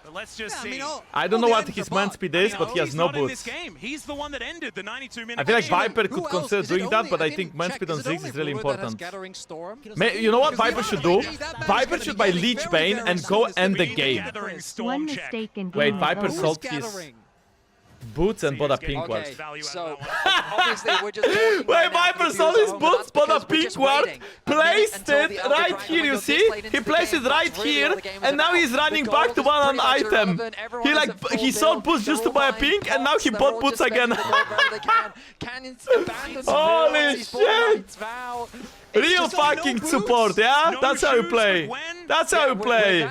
But let's just Yeah, I see. mean, I don't know what his man speed is, but he has he's no not in this boots. game. He's the one that ended the 92-minute I feel like game. Viper Who could else? consider Is it doing that, only- but I didn't think man check. speed on Is it Ziggs only is really Ruler that has important. Gathering Storm? You know what Because Viper should do? that man's Viper gonna should be buy getting Leech very, Bane very and soon. go This end could the be game. Gathering Storm One check. mistake in Wait, game Viper is over. sold his Gathering. boots and bought a Seems getting pink good one. value out of So, that one. obviously, we're just talking Wait, right now Viper for the sold viewers his at home, but boots, that's bought a because pink ward, placed it right here, you see? He placed it right here, and now he's running back to buy an item. He sold boots just to buy a pink, and now he bought boots again. Holy shit! Real fucking support, yeah? That's how you play. That's how you play.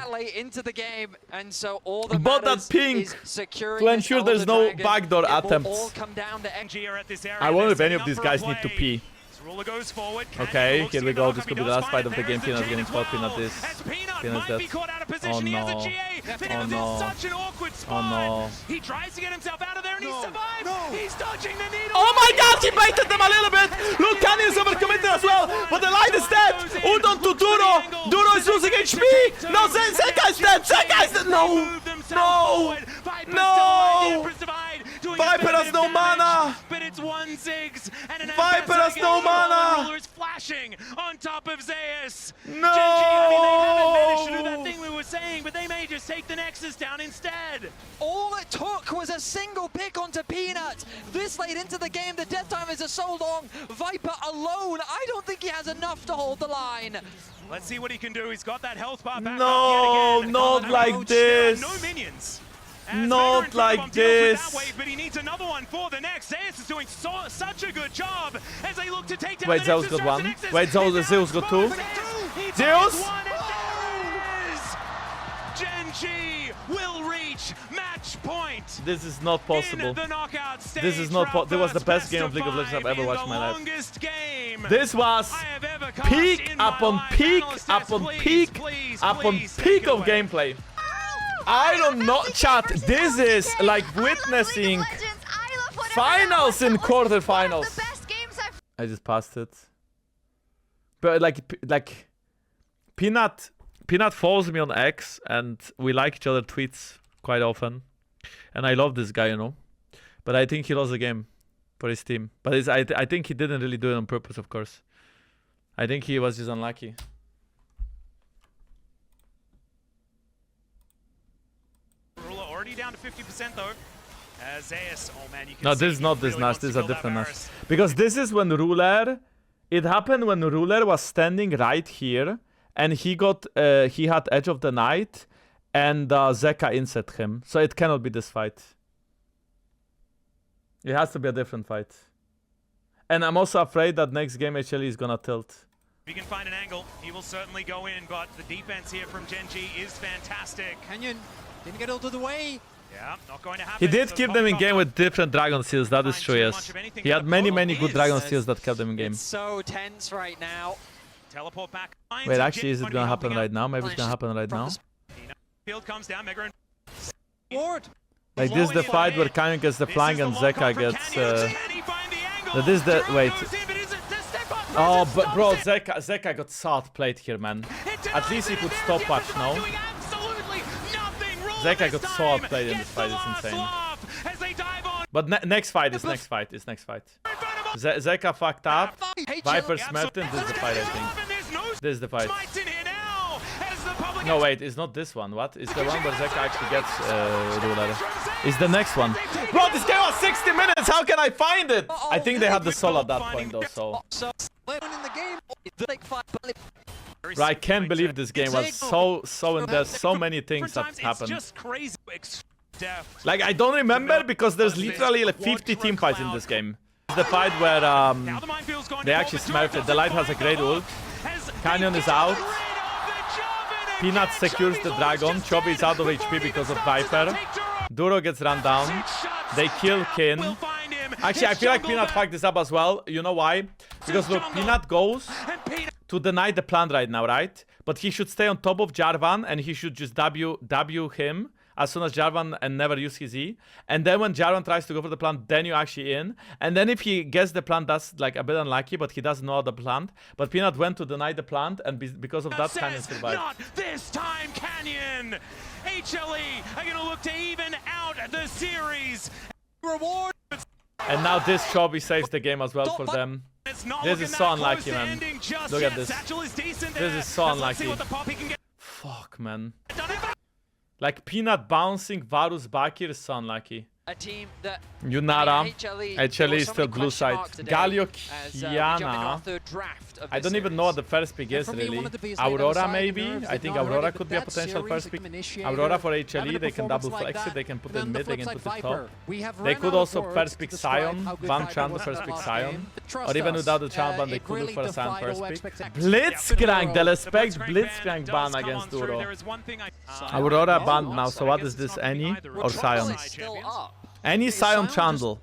Bought that pink to ensure there's no backdoor attempts. I wonder if any of these guys need to pee. Okay, here we go. This could be the last fight of the game. Peanut's getting caught. Peanut is. Peanut's dead. Oh no. Oh no. Oh no. He tries to get himself out of there and he survives. He's dodging the needle. Oh my god, he baited them a little bit. Look, Canyon is overcommitted as well. But the line is dead. Ult on to Duro. Duro is losing HP. No, Zeka is dead. Zeka is dead. No. No. No. Viper has no mana. But it's 1-6 and an Viper has no mana. is flashing on top of Zeus. No. I mean, they haven't managed to do that thing we were saying, but they may just take the Nexus down instead. All it took was a single pick onto Peanut. This late into the game, the death time is so long. Viper alone, I don't think he has enough to hold the line. Let's see what he can do. He's got that health bar back No, up yet again. not like this. No minions. Not like this. Way, but he needs another one for the next. Zeus is doing such a good job as they look to take down. Wait, Zeus got one. Wait, Zeus got two. Zeus! Gen.G will reach match point. This is not possible. This is not. This was the best game of League of Legends I've ever watched in my life. This was peak upon peak upon peak upon peak of gameplay. I don't know, chat. This is like witnessing finals in quarterfinals. I just passed it. But like Peanut follows me on X, and we like each other tweets quite often. And I love this guy, you know. But I think he lost the game for his team. But I think he didn't really do it on purpose, of course. I think he was just unlucky. Already down to 50% though. Zeus, oh man, you can no, this is not this Nash. This is a different Nash. Because this is when Ruler. It happened when Ruler was standing right here, and he had Edge of the Night, and Zeka inset him. So it cannot be this fight. It has to be a different fight. And I'm also afraid that next game HLE is gonna tilt. If he can find an angle, he will certainly go in, but the defense here from Gen.G is fantastic. Canyon didn't get out of the way. Yeah, not going to happen. He did keep them in game with different Dragon Seals, that is true, yes. He had many good Dragon Seals that kept them in game. It's so tense right now. Teleport back. Wait, actually, is it gonna happen right now? Maybe it's gonna happen right now. Field comes down, Mega Ward. Like this is the fight where Canyon gets the flank and Zeka gets that is the wait. Oh, but bro, Zeka got salt played here, man. At least he could stopwatch now. Zeka got so outplayed in this fight, it's insane. But next fight is next fight. Zeka fucked up. Viper smacked him. This is the fight, I think. This is the fight. No, wait, it's not this one. What? It's the one where Zeka actually gets Ruler. It's the next one. Bro, this game was 60 minutes. How can I find it? I think they had the soul at that point, though, so. Bro, I can't believe this game was so in depth. So many things that happened. Like, I don't remember because there's literally like 50 team fights in this game. It's the fight where they actually smurfed it. The Light has a great ult. Canyon is out. Peanut secures the dragon. Chubby is out of HP because of Viper. Duro gets run down. They kill Kin. Actually, I feel like Peanut fucked this up as well. You know why? Because look, Peanut goes to deny the plant right now, right? But he should stay on top of Jarvan and he should just W him as soon as Jarvan and never use his E. And then when Jarvan tries to go for the plant, then you actually in. And then if he gets the plant, that's like a bit unlucky, but he doesn't know the plant. But Peanut went to deny the plant, and because of that, Canyon survived. Not this time, Canyon! HLE are going to look to even out the series. Reward. And now this Chubby saves the game as well for them. This is so unlucky, man. Look at this. This is so unlucky. Fuck, man. Like, Peanut bouncing Varus back here is so unlucky. a team that Yunara. HLE HLE is so still many blue question side. marks today Galio as, we're jumping on Kiana. our third draft of I this don't even series. know what the first pick is For me, really. one of the biggest things on the Aurora side, the maybe. nerves I did think not Aurora already, could but be a that potential series, first like pick. initiator, Aurora for having HLE, a they can double performance like flex it, that, they can put then in the mid, they flip can side put it top. Viper. We have They run could out of also words first to pick describe Sion, how good Van Viper Chan the was first that pick last Sion. game. Trust Or even us, without the Chan ban, they it could really look for a Sion defied first all pick. expectations. Blitzcrank, they respect Blitzcrank Blitzcrank ban does come against on through. Duro. There is one thing Aurora Oh, banned no, now, so so I what guess is it's this, not Annie either. or Sion? Is still up. Any Sion Chandel.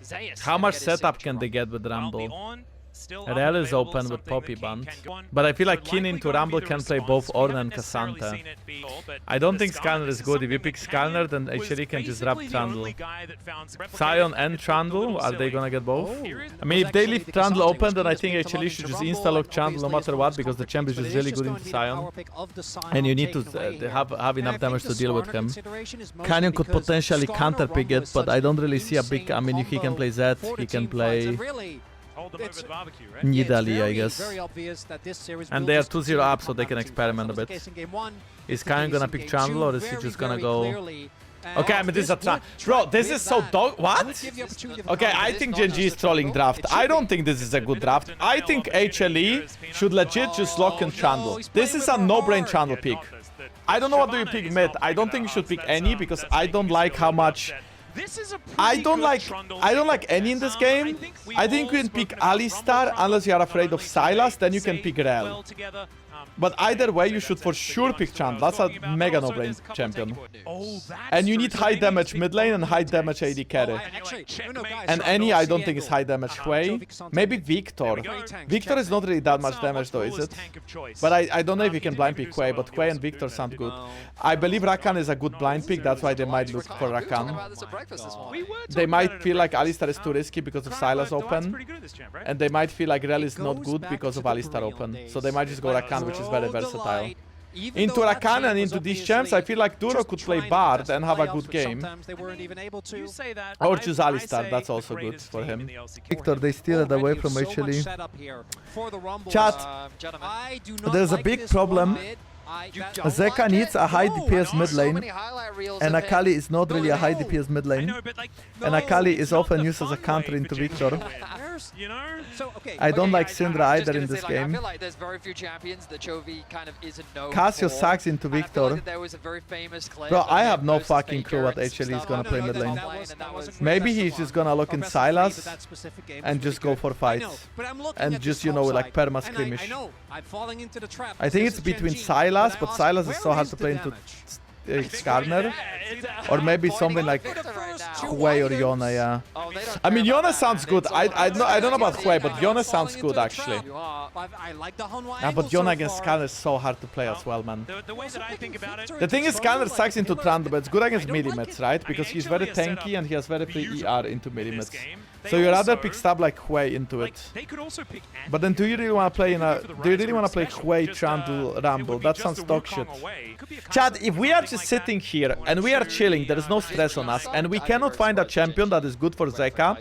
Zayas How gonna much get his setup signature can they on. get with Well, Rumble? the on still Rel is unavailable, open with something Poppy that King Band. can go on. But I feel like So keen likely into gonna be Rumble the can play response. both We Ornn haven't and necessarily Cassandra. seen it before, but I don't with think Skarner, Skarner this is is good. If you something pick that Skarner, then Canyon HLE can was just drop basically the only Trundle. guy that found some Sion replicated. and It Trundle, looked a are little they silly. gonna get both? Oh. I mean, if they leave Trundle open, then I think HLE should just insta-lock Trundle no matter what, because the champ is just really good into Sion. And you need to have enough damage to deal with him. Canyon could potentially counter-pick it, but I don't really see a big... I mean, he can play Zed, he can play Hold them over the barbecue, right? Nidalee, I guess. And they are 2-0 up, so they can experiment experiment a bit. Is Canyon gonna pick Trundle, or is he just gonna go... Okay, I mean, this is a trap. Bro, this is so dog. What? Okay, I think Gen G is trolling draft. I don't think this is a good draft. I think HLE should legit just lock in Trundle. This is a no-brain Trundle pick. I don't know what do you pick mid. I don't think you should pick any, because I don't like how much... I don't like any in this game. I think you can pick Alistar unless you are afraid of Sylas, then you can pick Rel. But either way, you should for sure pick Chan. That's a mega no-brain champion. And you need high damage mid lane and high damage AD carry. And any, I don't think is high damage Hui. Maybe Victor. Victor is not really that much damage though, is it? But I don't know if you can blind pick Hui, but Hui and Victor sound good. I believe Rakan is a good blind pick, that's why they might look for Rakan. They might feel like Alistar is too risky because of Sylas open. And they might feel like Rel is not good because of Alistar open. So they might just go Rakan, which is very versatile. Into Rakan and into these champs, I feel like Duro could play Bard and have a good game. Or choose Alistar, that's also good for him. Victor, they steal it away from HLE. Chat, there's a big problem. Zeka needs a high DPS mid lane, and Akali is not really a high DPS mid lane. And Akali is often used as a counter into Victor. I don't like Syndra either in this game. I feel like there's very few champions that Chovy kind of isn't known Cassio for. sucks into And I feel Victor. like there was a very famous clip Bro, of I him have no versus fucking Faker clue what and HLE is stuff. gonna play mid lane. And that was Maybe he's just gonna look in Sylas and just go for fights. And just, you know, like perma skirmish. I think it's between Sylas, but Sylas is so hard to play into Skarner. Or maybe something like Hui or Yone, yeah. I mean, Yone sounds good. I don't know about Hui, but Yone sounds good actually. Yeah, but Yone against Skarner is so hard to play as well, man. The thing is, Skarner sucks into Trundle, but it's good against Millimeters, right? Because he's very tanky and he has very free ER into Millimeters. So you rather pick stab like Hui into it. But then do you really want to play Hui Trundle Rumble? That sounds dog shit. Chad, if we are just sitting here and we are chilling, there is no stress on us, and we cannot find a champion that is good for Zeka,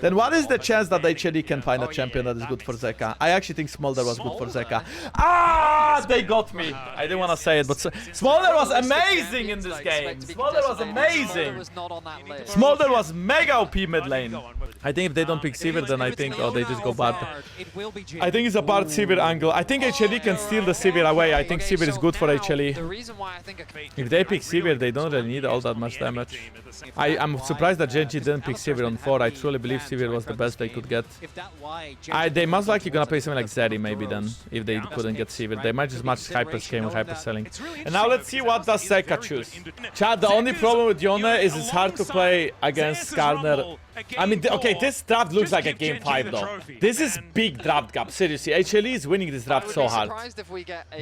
then what is the chance that HLE can find a champion that is good for Zeka? I actually think Smolder was good for Zeka. Ah, they got me. I didn't want to say it, but Smolder was amazing in this game. Smolder was amazing. Smolder was mega OP mid lane. I think if they don't pick Sivir, then I think, oh, they just go Bard. I think it's a Bard Sivir angle. I think HLE can steal the Sivir away. I think Sivir is good for HLE. If they pick Sivir, they don't really need all that much damage. I'm surprised that Gen G didn't pick Sivir on 4. I truly believe Sivir was the best they could get. They must likely gonna play something like Zeri maybe then, if they couldn't get Sivir. They might just match Hyper Scale with Hyper Selling. And now let's see what does Zeka choose. Chad, the only problem with Yone is it's hard to play against Skarner. I mean, okay, this draft looks like a game 5 though. This is big draft gap, seriously. HLE is winning this draft so hard.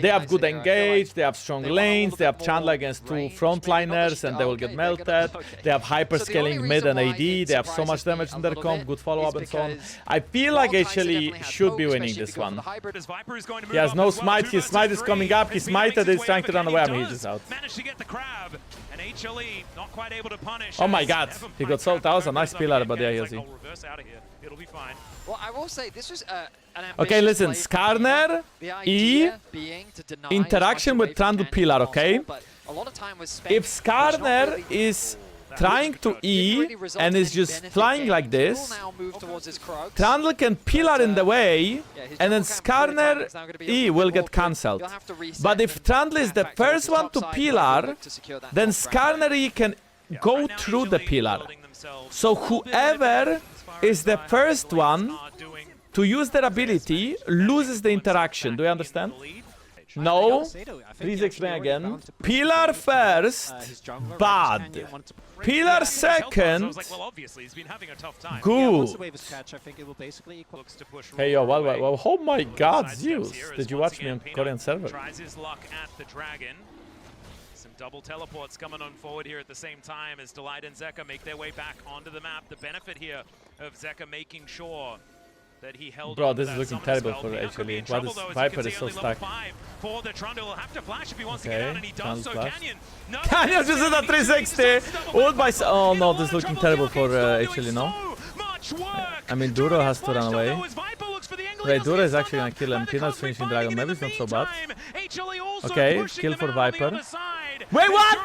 They have good engage, they have strong lanes, they have Chandler against 2 frontliners and they will get melted. They have hyper scaling mid and AD, they have so much damage in their comp, good follow up and so on. I feel like HLE should be winning this one. He has no smite, his smite is coming up, his smite is trying to run away, I mean he's just out. Oh my god, he got sold, that was a nice pillar, but yeah, he's Well, I will say this was an okay, listen, Skarner, E, interaction with Trundle pillar, okay? If Skarner is trying to E and is just flying like this, Trundle can pillar in the way, and then Skarner E will get cancelled. But if Trundle is the first one to pillar, then Skarner E can go through the pillar. So whoever is the first one to use their ability loses the interaction. Do you understand? No? Please explain again. Pillar first, bad. Pillar second, good. Hey yo, well, oh my god, Zeus. Did you watch me on Korean server? Tries his luck at the dragon. Some double teleports coming on forward here at the same time as Delight and Zeka make their way back onto the map. The benefit here of Zeka making sure that he held. Bro, this is looking terrible for HLE. Why this Viper is so stuck? For the Trundle, will have to flash if he wants to get out, and he does so. Canyon. Canyon just did a 360. Ult by. Oh no, this is looking terrible for HLE. No. I mean, Duro has to run away. Wait, Duro is actually gonna kill him. Peanut's finishing Dragon. Maybe it's not so bad. Okay, kill for Viper. Wait, what?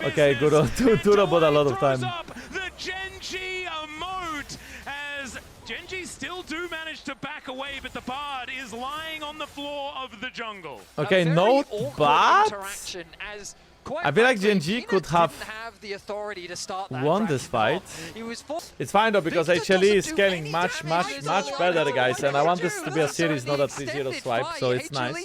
Okay, Duro bought a lot of time. The Genji emote as Genji still do manage to back away, but the Bard is lying on the floor of the jungle. Okay, no, but I feel like Genji could have won this fight. It's fine though, because HLE is scaling much better, guys, and I want this to be a series, not a 3-0 swipe, so it's nice.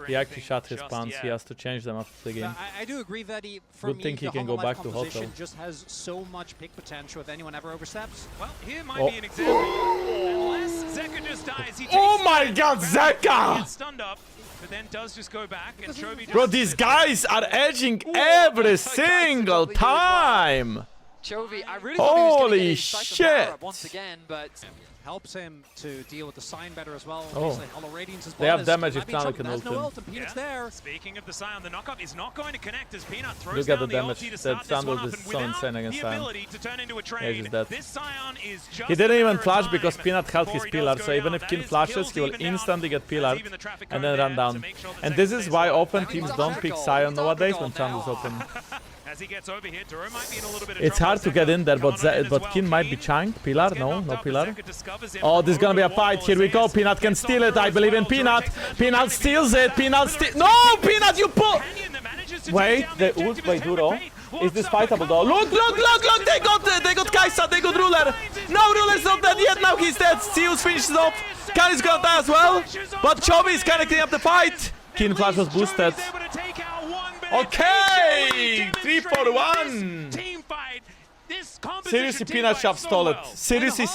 He actually shot his pants. He has to change them after the game. I do agree that Good thing he can go back to hotel. Just has so much pick potential if anyone ever oversteps. Well, here might be an example. Unless Zeka just dies, he oh my god, Zeka! Stunned up. But then does just go back, and Chovy bro, these guys are edging every single time! Chovy, I really holy shit! Once again, but helps him to deal with the sign better as well. Oh. They have damage if Trundle can ult him. Speaking of the Scion, the knockup is not going to connect as Peanut throws Look at the down damage. ulti to That start this one Trundle up, is and so insane against the Scion. ability to turn into a Yeah, he's trade, dead. this Scion is just He didn't even flash time because Peanut held his before he pillar, does so go even down. if Kin That is flashes, kills he will even down. instantly get pillared Even the traffic and cone then run there down. to make sure that And Zeka this is stays why alive. often teams don't pick Scion nowadays when Trundle is open. As he gets over here, Duro might be in a little bit of It's trouble. hard to get in there, but Coming on but as Kin well. might be Keen chunked. Pillar? gets No, knocked no up, but pillar. Zeka discovers him Oh, this is gonna be a over the wall fight. Here we as go. Ace Peanut can gets steal on it. I as believe in well. Peanut. Duro takes Peanut steals it. Peanut steals. No, Peanut, you pull. Canyon that manages to Wait, take down the objective ult by is Duro. Tempered Fate. Is this fightable though? Look! They got Kaisa. They got Ruler. No, Ruler's not dead yet. Now he's dead. Zeus finishes off. Kali's gonna die as well. But Chovy is kinda cleaning up the fight. Kin flash was boosted. Okay, 3-4-1. Seriously, Peanut shop stole it. Seriously,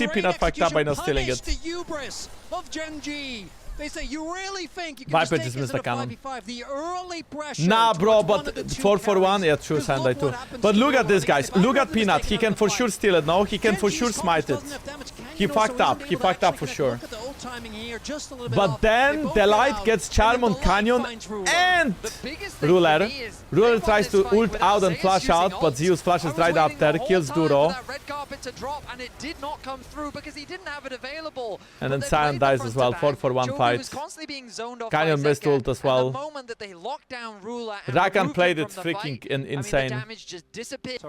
Peanut fucked up by not stealing it. The hubris of Genji. They say you really think you can Viper just just take missed this the in a cannon. 5v5. The early pressure. Nah, bro, towards one of but the two 4-4-1, yeah, carries. true, Because Sandai look too. what happens But to look Duro at this, when guys. they Look at Viper is Peanut. He taking can out for the sure fight. steal it. No, he can for Genji's sure combo smite it. doesn't have damage. Canyon He also fucked isn't up. able He to fucked up actually for connect. sure. Look at the ult timing here, just a little bit But off. They then both the get light out, gets and then Charm on the light Canyon finds Ruler. and the biggest thing Ruler. for me is they Ruler won tries this to fight ult without out and Zeus flash using out, but ult. Zeus flashes I was right waiting after, the whole kills time for Duro. that red carpet to drop, and it did not come through because he didn't have it available. And But then they Scion played the dies front as well. to back. 4-4-1 Jovi fight. was constantly being zoned off Canyon by missed Zeka, ult as and well. the moment that they locked down Ruler and Rakan removed played him it from the freaking fight, I mean, insane. the damage just disappeared.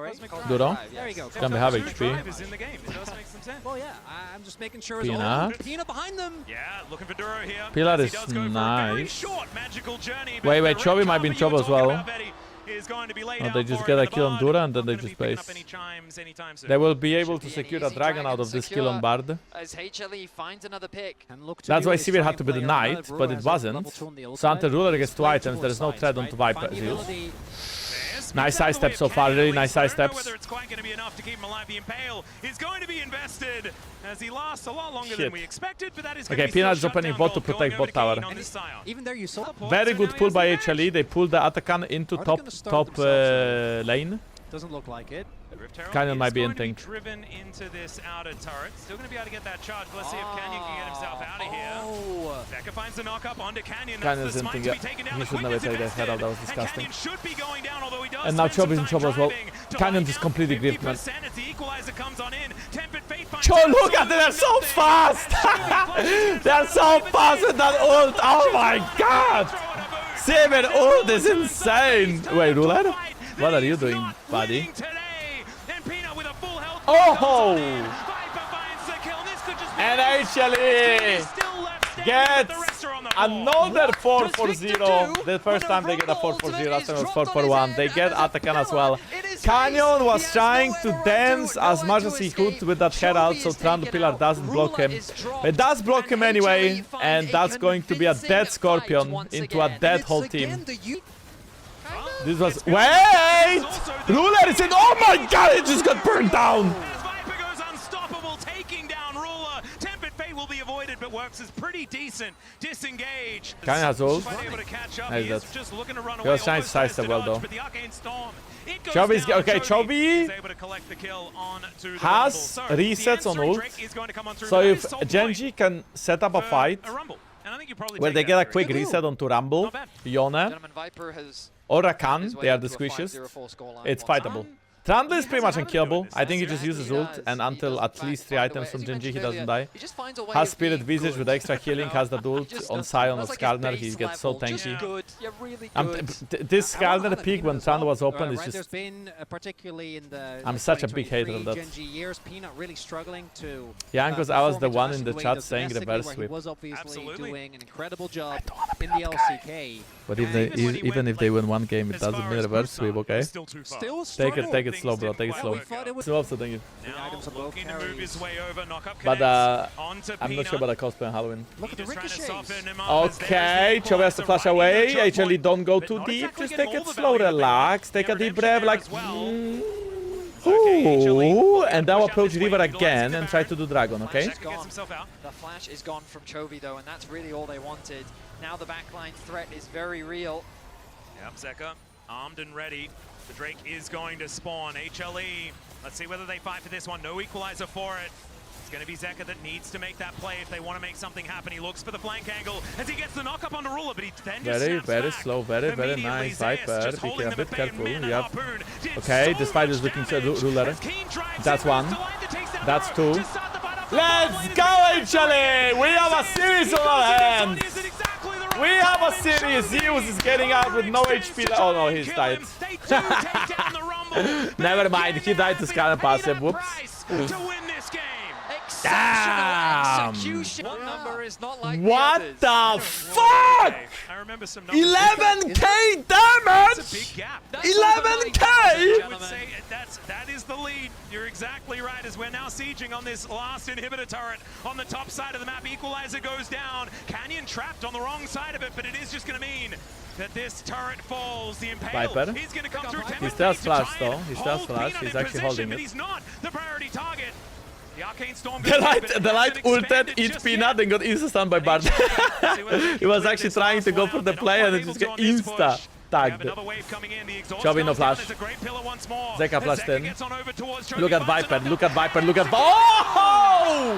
Duro? There you go. Can we have HP? Is in the game. It does make some sense. Well, yeah, I'm just making sure it's Peanut. all Peanut behind them. Yeah, looking for Duro here. Pillar as he is does go for a very nice. short magical journey, Wait, but wait, the Chovy red might be in carpet you trouble were as well. talking about, Betty, is going to be laid Oh, out they just for get him, a and the kill on Bard Dura and then they not gonna just be picking base. up any chimes anytime soon. They will be able to Should be an secure a easy dragon out of this kill on Bard. As HLE finds another pick. And look to That's do why is Sivir try had and to be the play knight, around. but Ruler it has wasn't. level 2 on the So until ultimate. Ruler gets 2 Play items, there is no towards threat sides, onto right? Viper Find the Zeus. ability. Nice side steps so far, really nice side steps. Whether it's quite going to be enough to keep him alive, the Impale is going to be invested as he lasts a lot longer Shit. than we expected, but that is Okay, going to be Peanut is still opening shutdown bot to goal protect going over bot tower. to Kane on this Scion. Even there you saw. Very good pull by HLE. They pull the Atakan into Are they top gonna start top themselves lane. Doesn't look like it. Rift Herald Canyon is might be in going to think. driven into this outer turret. Still going to be able to get that charge. Let's see if Canyon can get himself out of here. Oh. Becca finds the knock up onto Canyon. Canyon's That's the in smite thing, to be yeah. taken down. He The should never quickness take that head out, that was invested. disgusting. And Canyon should be going down, although he does And now spend some Chovy's in time trouble as well. driving to Canyon line just out. completely gripped, man. 50% as the equalizer comes on in. Tempered Fate finds Cho, him. look at them, they're so fast! They're so fast with that ult! Oh my god! Sivir ult is insane! Wait, Ruler? What are you doing, buddy? Oh! Oh! And actually gets another 4-4-0. The first time they get a 4-4-0, after it was 4-4-1. They get Atakan as well. Canyon was trying to dance as much as he could with that head out, so Trando Pillar doesn't block him. It does block him anyway, and that's going to be a dead Scorpion into a dead whole team. This was... Wait! Ruler is in... Oh my god, it just got burned down! Will be avoided, but works is pretty decent. Disengage. Canyon has ult. He was trying to sidestep well though. Chovy's... Okay, Chovy has resets on ult. So if Genji can set up a fight where they get a quick reset onto Rumble, Yone, or Rakan, they are the squishiest, it's fightable. Trundle is pretty much unkillable. I think he just uses ult, and until at least 3 items from Genji, he doesn't die. Has Spirit Visage with extra healing, has the ult on Sion or Skarner, he gets so tanky. This Skarner peak when Trundle was open is just... I'm such a big hater of that. Jankos, I was the one in the chat saying reverse sweep. But even if they win one game, it doesn't mean reverse sweep, okay? Take it slow, bro. Take it slow. So also, thank you. But I'm not sure about the cosplay on Halloween. Okay, Chovy has to flash away. Actually, don't go too deep. Just take it slow, relax. Take a deep breath, like... Ooh, and now approach River again and try to do Dragon, okay? The flash is gone from Chovy though, and that's really all they wanted. Now the backline threat is very real. Yep, Zeka armed and ready. The Drake is going to spawn. HLE. Let's see whether they fight for this one. No equalizer for it. It's going to be Zeka that needs to make that play if they want to make something happen. He looks for the flank angle as he gets the knock up on the Ruler, but he then just very slow, very nice. Viper, be a bit careful. Yep. Okay, this fight is looking to Ruler. That's one. That's two. Let's go, HLE! We have a series on our hands! We have a series. Zeus is getting out with no HP. Oh no, he's died. Never mind, he died to Scanner passive. Whoops. Damn! What the fuck? 11k damage! 11k! That is the lead. You're exactly right, as we're now sieging on this last inhibitor turret on the top side of the map. Equalizer goes down. Canyon trapped on the wrong side of it, but it is just going to mean that this turret falls. The Impale is going to come through. He still has flash though. He still has flash. He's actually holding it. He's not the priority target. The light ulted, eat Peanut, and got insta-stunned by Bard. He was actually trying to go for the play and it just got insta-tagged. Chovy no flash. Zeka flashed in. Look at Viper, look at Viper, look at... Oh!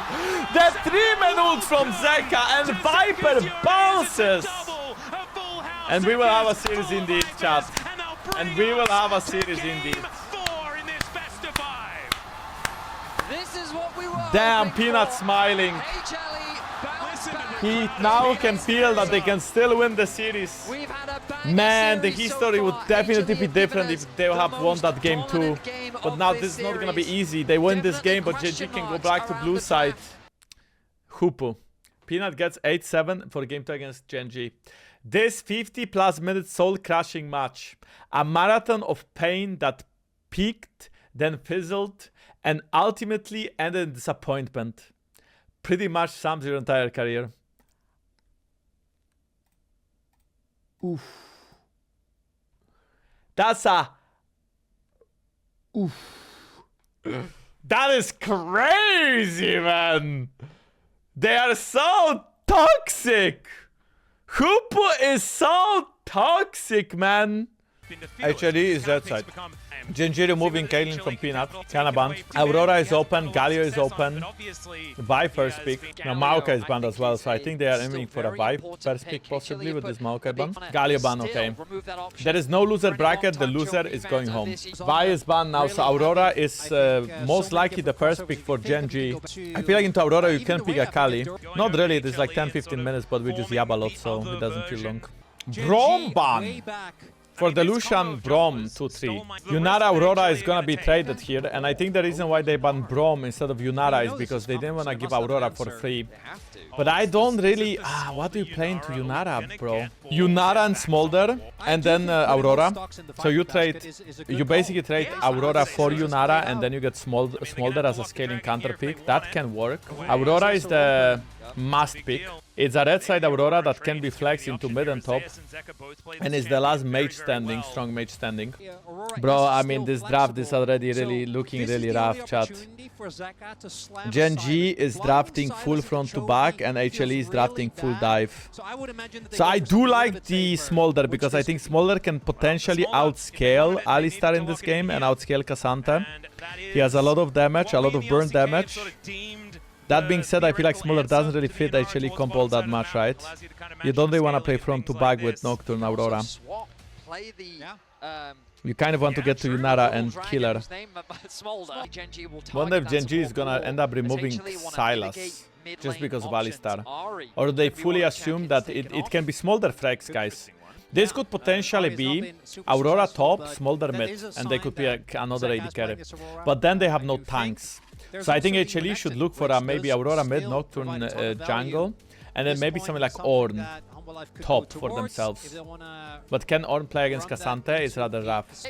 The 3-man ult from Zeka and Viper bounces! And we will have a series indeed, chat. And we will have a series indeed. Damn, Peanut smiling. He now can feel that they can still win the series. Man, the history would definitely be different if they have won that game too. But now this is not gonna be easy. They win this game, but GG can go back to blue side. Hupu. Peanut gets 8-7 for game 2 against Genji. This 50+ minute soul-crushing match. A marathon of pain that peaked, then fizzled, and ultimately ended in disappointment. Pretty much sums your entire career. Oof. That's a... Oof. That is crazy, man! They are so toxic! Hupu is so toxic, man! Actually, is that side. Genji removing Kaylin from Peanut. Kinda banned. Aurora is open. Galio is open. Viper's pick. Now Maokai is banned as well, so I think they are aiming for a Viper's pick possibly with this Maokai ban. Galio ban, okay. There is no loser bracket. The loser is going home. Vi is banned now, so Aurora is most likely the first pick for Genji. I feel like into Aurora you can pick a Kali. Not really, it is like 10-15 minutes, but we just yab a lot, so it doesn't feel long. Braum ban! For the Lucian Braum 2-3. Yunara Aurora is gonna be traded here, and I think the reason why they banned Braum instead of Yunara is because they didn't wanna give Aurora for free. But I don't really... what do you play into Yunara, bro? Yunara and Smolder, and then Aurora. So you basically trade Aurora for Yunara, and then you get Smolder as a scaling counter pick. That can work. Aurora is the must pick. It's a red side Aurora that can be flexed into mid and top, and it's the last mage standing, strong mage standing. Bro, I mean, this draft is already really looking really rough, chat. Gen G is drafting full front to back, and HLE is drafting full dive. So I do like the Smolder, because I think Smolder can potentially outscale Alistar in this game and outscale Cassante. He has a lot of damage, a lot of burn damage. That being said, I feel like Smolder doesn't really fit HLE comp all that much, right? You don't really want to play front to back with Nocturne Aurora. You kind of want to get to Yunara and kill her. Wonder if Gen G is gonna end up removing Sylas just because of Alistar. Or they fully assume that it can be Smolder frags, guys. This could potentially be Aurora top, Smolder mid, and they could be another AD carry. But then they have no tanks. So I think HLE should look for a maybe Aurora mid, Nocturne jungle, and then maybe something like Ornn top for themselves. But can Ornn play against Cassante? It's rather rough.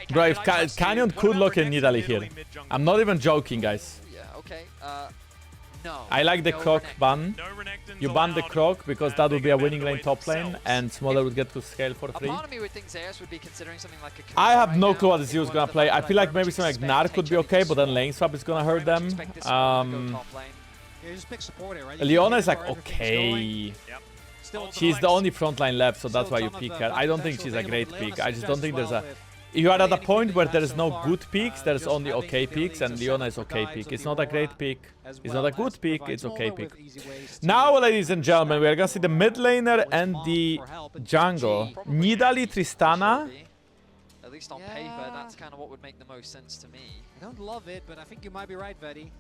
Bro, if Canyon could look in Nidalee here. I'm not even joking, guys. I like the Croc ban. You ban the Croc because that would be a winning lane top lane, and Smolder would get to scale for free. I have no clue what Zeus is gonna play. I feel like maybe something like Gnar could be okay, but then lane swap is gonna hurt them. Leona is like okay. She's the only frontline left, so that's why you pick her. I don't think she's a great pick. I just don't think there's a... You are at a point where there is no good picks, there's only okay picks, and Leona is okay pick. It's not a great pick, it's not a good pick, it's okay pick. Now, ladies and gentlemen, we are gonna see the mid laner and the jungle. Nidalee, Tristana. At least on paper, that's kind of what would make the most sense to me. I don't love it, but I think you might be right, Vedi.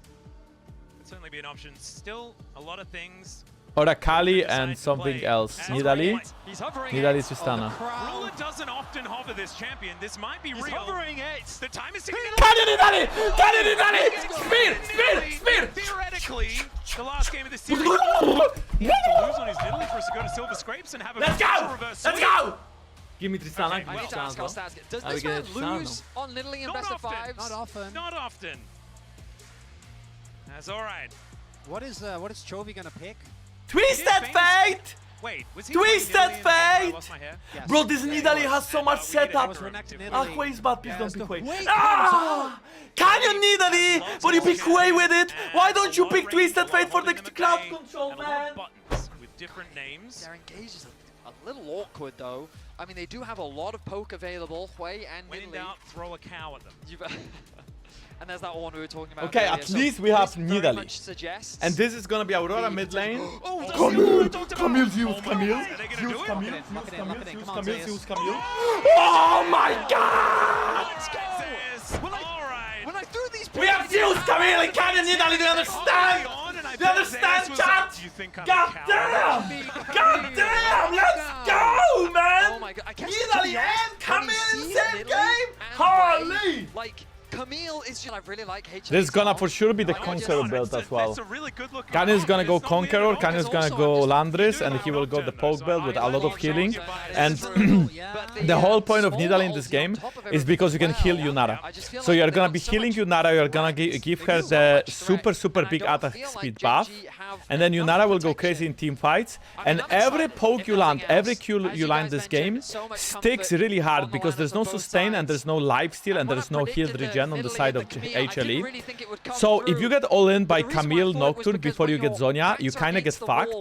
Could certainly be an option. Still, a lot of things. Or a Kali and something else. Nidalee? Nidalee, Tristana. Ruler doesn't often hover this champion. This might be real. Hovering it. The time is ticking. Nidalee! Nidalee! Spear! Spear! Theoretically, the last game of the series. He has to lose on his Nidalee for us to go to Silver Scrapes and have a reverse. Let's go! Give me Tristana. I need to ask how stats get. Does this man lose on Nidalee in best of fives? Not often. Not often. That's alright. What is Chovy gonna pick? Twisted Fate! Wait, was he Twisted Fate! Yes. Bro, this Nidalee has so much setup. Quay is bad, please don't pick Quay. Canyon Nidalee! But you pick Quay with it! Why don't you pick Twisted Fate for the crowd control, man? With different names. Their engage is a little awkward though. I mean, they do have a lot of poke available, Hui and When in Nidalee. doubt, throw a cow at them. And there's that one we were talking about. Okay, earlier. at least we have Nidalee. Suggests And this is gonna be Aurora mid lane. Camille, Zeus, Camille. Oh my god! Let's go! Alright. when I threw these We have Zeus, Camille, and Canyon Nidalee, do you understand? Do you understand, chat? God damn! God damn! Let's go, man! Oh my god, I guess Nidalee and Camille in the same game? Holy! Holy! Like, Camille is just, I really like HLE. This is gonna for sure be the Conqueror build as well. Canyon is gonna go Conqueror, Canyon is gonna go Landris, and he will go the poke build with a lot of healing. And the whole point of Nidalee in this game is because you can heal Yunara. So you're gonna be healing Yunara, you're gonna give her the super big attack speed buff, and then Yunara will go crazy in team fights. And every poke you land, every Q you land this game sticks really hard because there's no sustain and there's no lifesteal and there's no healed regen on the side of HLE. So if you get all in by Camille Nocturne before you get Zhonya, you kind of get fucked.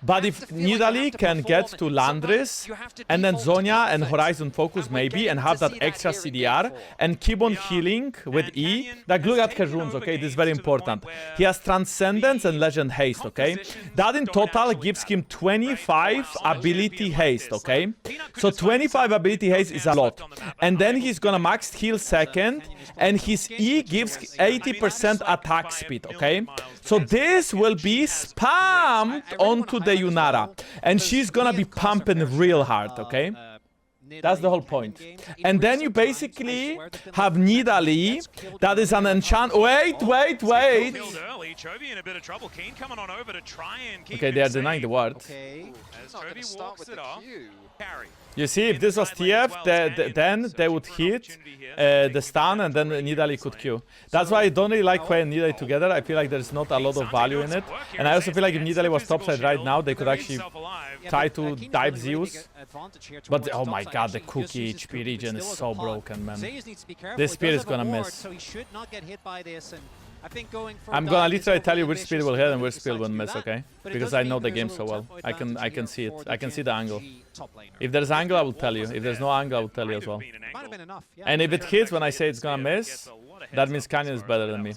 But if Nidalee can get to Landris and then Zhonya and Horizon focus maybe and have that extra CDR and keep on healing with E, like look at her runes, okay, this is very important. He has Transcendence and Legend Haste, okay? That in total gives him 25 ability haste, okay? So 25 ability haste is a lot. And then he's gonna max heal second and his E gives 80% attack speed, okay? So this will be spammed onto the Yunara, and she's gonna be pumping real hard, okay? That's the whole point. And then you basically have Nidalee that is an enchant. Wait. Killed early. Chovy in a bit of trouble. Keen coming on over to try and keep Okay, they are denying the ward. As Chovy walks it off. Carry. You see, if this was TF, then they would hit the stun and then Nidalee could Q. That's why I don't really like Hwei and Nidalee together. I feel like there's not a lot of value in it. And I also feel like if Nidalee was topside right now, they could actually try to dive Zeus. But oh my god, the cookie HP regen is so broken, man. This spear is gonna miss. I'm gonna literally tell you which spear will hit and which spear will miss, okay? Because I know the game so well. I can see it. I can see the angle. If there's angle, I will tell you. If there's no angle, I will tell you as well. And if it hits when I say it's gonna miss, that means Canyon is better than me.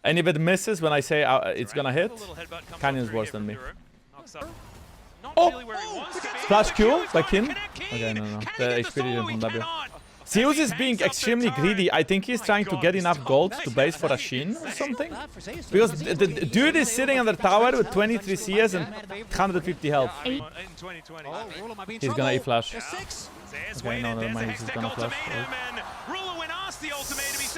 And if it misses when I say it's gonna hit, Canyon is worse than me. Oh! Flash Q by Kin? Okay, no. The HP regen from W. Zeus is being extremely greedy. I think he's trying to get enough gold to base for a Shin or something. Because the dude is sitting on the tower with 23 CS and 150 health. He's gonna E-flash. Okay, no, never mind, he's just gonna flash.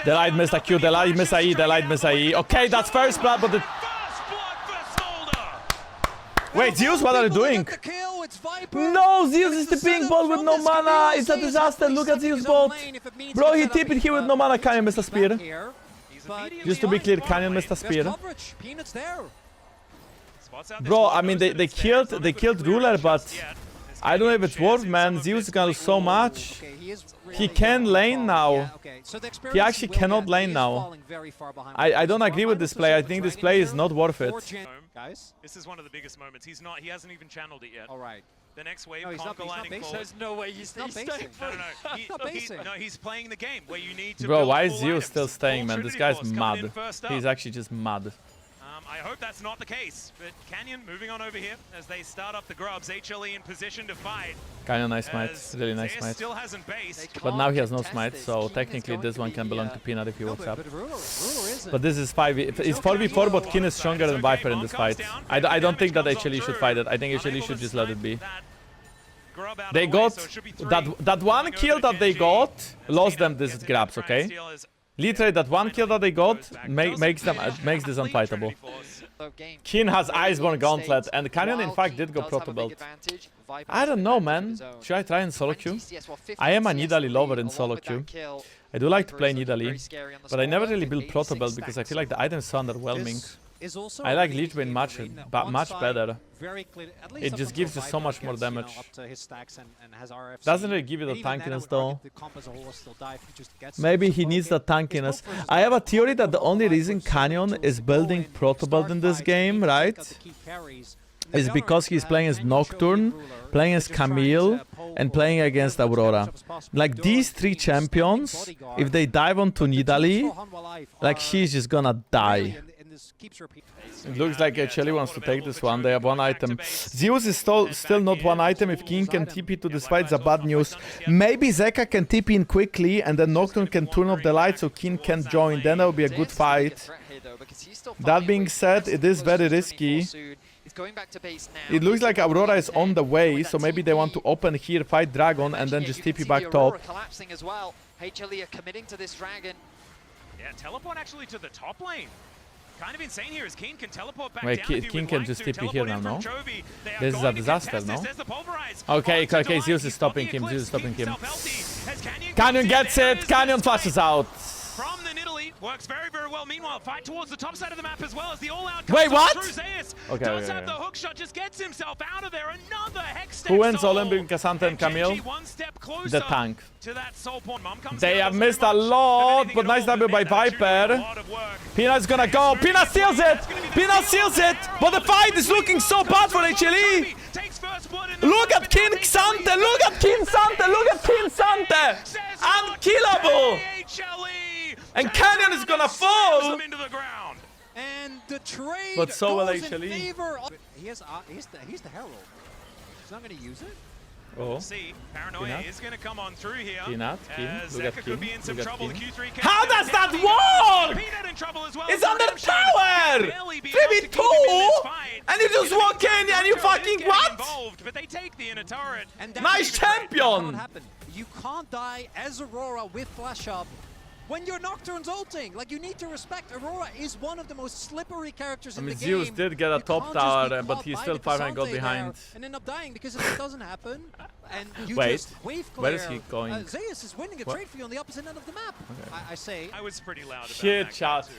The light missed a Q, the light missed a E, the light missed a E. Okay, that's first blood, but the... Wait, Zeus, what are you doing? No, Zeus is the pink ball with no mana. It's a disaster. Look at Zeus bot. Bro, he tipped it here with no mana. Canyon missed a spear. Just to be clear, Canyon missed a spear. Bro, I mean, they killed Ruler, but I don't know if it's worth, man. Zeus is gonna do so much. He can lane now. He actually cannot lane now. I don't agree with this play. I think this play is not worth it. Guys, this is one of the biggest moments. He hasn't even channeled it yet. All right. The next wave, no, he's not forward. There's no way he's not basing. No, he's playing the game where you need to. Bro, why is Zeus still staying, man? This guy's mad. He's actually just mad. I hope that's not the case, but Canyon moving on over here as they start up the grubs. HLE in position to fight. Canyon nice smite, really nice smite. Still hasn't based. But now he has no smite, so technically this one can belong to Peanut if he walks up. But this is 5v, it's 4v4, but Kin is stronger than Viper in this fight. I don't think that HLE should fight it. I think HLE should just let it be. They got that one kill that they got lost them these grabs, okay? Literally, that one kill that they got makes this unfightable. Kin has Iceborne Gauntlet, and Canyon in fact did go Proto Belt. I don't know, man. Should I try in solo queue? I am a Nidalee lover in solo queue. I do like to play Nidalee, but I never really build Proto Belt because I feel like the items are underwhelming. I like Lich Bane much better. It just gives you so much more damage. Doesn't really give you the tankiness though. Maybe he needs the tankiness. I have a theory that the only reason Canyon is building Proto Belt in this game, right, is because he's playing as Nocturne, playing as Camille, and playing against Aurora. Like these three champions, if they dive onto Nidalee, like she's just gonna die. It looks like HLE wants to take this one. They have one item. Zeus is still not one item. If King can TP to this fight, it's a bad news. Maybe Zeka can TP in quickly and then Nocturne can turn off the light so King can join. Then that will be a good fight. That being said, it is very risky. It looks like Aurora is on the way, so maybe they want to open here, fight Dragon, and then just TP back top. HLE are committing to this Dragon. Yeah, teleport actually to the top lane. Kind of insane here as King can teleport back Wait, down. King can just TP here now, no? This is a disaster, no? Okay, Zeus is stopping him, Zeus is stopping him. Canyon gets it, Canyon flashes out. From the Nidalee, works very, very well. Meanwhile, fight towards the top side of the map as well as the all-out. Wait, what? Okay, does have the hook shot, just gets himself out of there. Another hex. Who wins Olympic, Cassandra and Camille? The tank. They have missed a lot, but nice W by Viper. Peanut's gonna go. Peanut steals it. Peanut steals it. But the fight is looking so bad for HLE. Look at King Sante. Look at King Sante. Look at King Sante. Unkillable. And Canyon is gonna fall. And the trade but so will HLE. He's the Herald. He's not gonna use it. Oh. See, Paranoia is going to come on through here. Peanut, look at King. Look at King. How does that work? It's on the tower! 3v2! And you just walk in and you fucking what? But they take the inner turret. Nice champion! you can't die as Aurora with flash up when your Nocturne's ulting. Like, you need to respect Aurora is one of the most slippery characters in the game. Zeus did get a You top can't just be tower, but caught he's by still the 500 gold Cassante behind. there and end up dying, because if it doesn't happen and you Wait, just wave clear, where is he going? Zeus is winning a What? trade for you on the opposite end of the map. I say. I was pretty loud about Shit, that chat. too.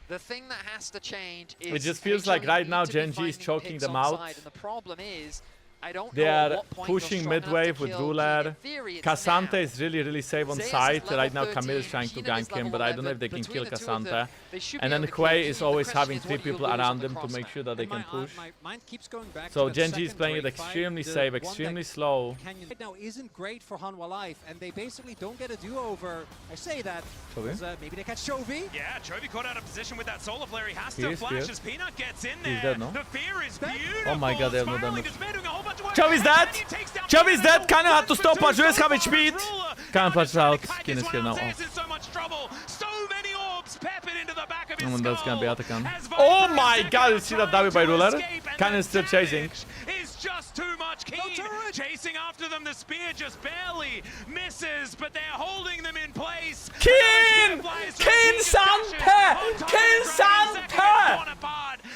The thing that has to change is It just feels like HLE right need now to be Gen G is finding choking picks them on out. side, and the problem is, I don't They know at are what point pushing you're strong enough mid-wave to with kill ruler. King. In theory, it's Cassante now. is really safe on Zeus is side. level Right now 13, Camille is trying to Keenan is gank him, level but I don't know if 11. they can kill Between the two of them, Cassante. they should And be then able to Quay kill is Keen. always The question having is 3 what you people lose around on the him to make crossfire. sure that they can push. My mind keeps going back So to Gen that G is second playing it Drake fight, extremely the safe, one that extremely slow. Canyon right now isn't great for Hanwha Life, and they basically don't get a do-over. I say that because maybe they catch Chovy. Yeah, Chovy caught out of position with that solar flare. He has He to is flash here. as Peanut gets in He's there. dead, no? The fear is beautiful. Oh my god, they have no Spiraling damage. is doing a whole bunch of work. Chovy's dead! Canyon takes down Chovy's Peanut. dead! Canyon had to stop, One for two Julius so have it far speed! as Ruler. Can't Now flash just trying out. to kite Skin this is here one. now. Zeus is in so much trouble. So many orbs peppered into the back of his And that's gonna be skull. Atakan. As Viper Oh and my Zeka god, you see that trying W by to Ruler? escape, and Canyon's the still chasing. damage is just too much. Keen chasing after them. The spear just barely misses, but they're holding them in place. Keen! Keen Sante! Keen Sante!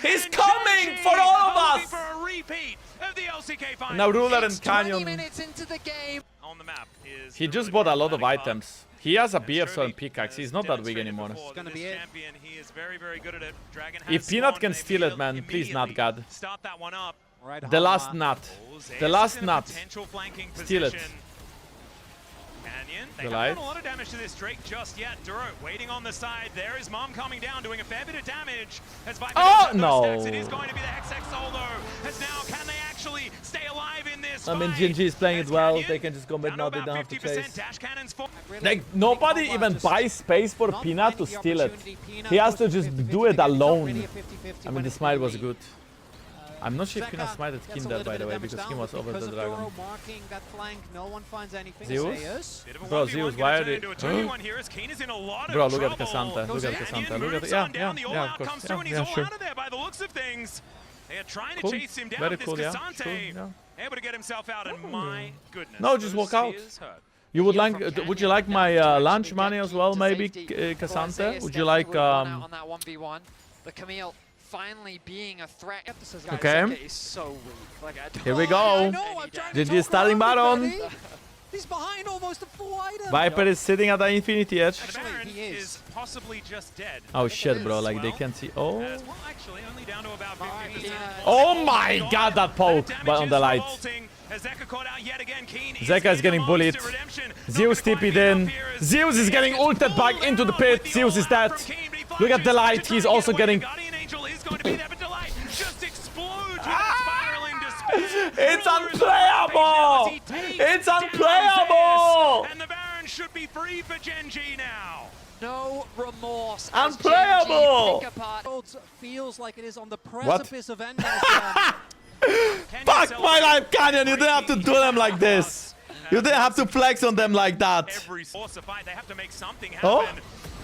He's coming for all of us! For a repeat of the LCK final. Now Ruler It's and 20 Canyon. minutes into the game. On the map is He just bought a lot of items. He has a BF and pickaxe. He's not that weak anymore. Gonna be it. Champion, he is very, very good at it. Dragon If has Peanut spawned, can they steal it, will man, please not, immediately God. Start that one up. Right, The Hanwha. last nut. Zeus The is last in a nut. potential flanking Steal it. position. Canyon, they The haven't light. done a lot of damage to this Drake just yet. Duro waiting on the side. There is Mom coming down, doing a fair bit of damage. As Viper Oh, does have those stacks. It no. is going to be the Hextech solo. As now, can they actually stay alive in this I mean, fight? Gen G is playing it As well. Canyon They can just go mid down now. to They about don't have to 50%. chase. Dash cannons for Like, nobody even buys space for Peanut to steal it. He has to just do it alone. I mean, the smite was good. I'm not sure if Peanut smited Kin there, by the way, because Kin was over the dragon. Marking that flank, no one finds anything. Zeus? Bit of a Bro, 1v1 Zeus, gonna why are turn they... into a 2v1 here as Keen is in a lot of Bro, look at trouble. Cassante. Look at Canyon Cassante. Look at moves it. on down. The Yeah, all-out of course. comes through and he's Yeah, all sure. out of there by the looks of things. They are trying to Cool. chase him down. Very This cool, yeah. Cassante Sure, yeah. able to get himself out, and my goodness. No, just those walk out. spears hurt. You would Heal like? from Would Canyon, you like my damage to lunch actually money get as well, Keen to maybe, safety. Cassante? Zeus Would you definitely like would have won out on that 1v1. The Camille finally being a threat. Okay. Zeka is so weak. Like, I don't Here we I go. know, I'm trying to GG choke starting around Baron. it, buddy. He's behind almost a full item. Viper is sitting at the infinity edge. And the Baron he is. is possibly just dead. Oh shit, bro! is. Like they Well, can't see. Oh. Well, actually, only down to about 50%. Oh my god, that poke, but on the light. Zeka is getting bullied. Zeus TP'd in. Zeus is getting ulted back into the pit. Zeus is dead. Look at the light. He's also getting. It's unplayable! It's unplayable! And the Baron should be free for Gen G now. No remorse. Unplayable! Pick apart. Feels like it is on the precipice of end. Fuck my life, Canyon! You didn't have to do them like this! You didn't have to flex on them like that! Every force of fight, they have to make something happen. Oh?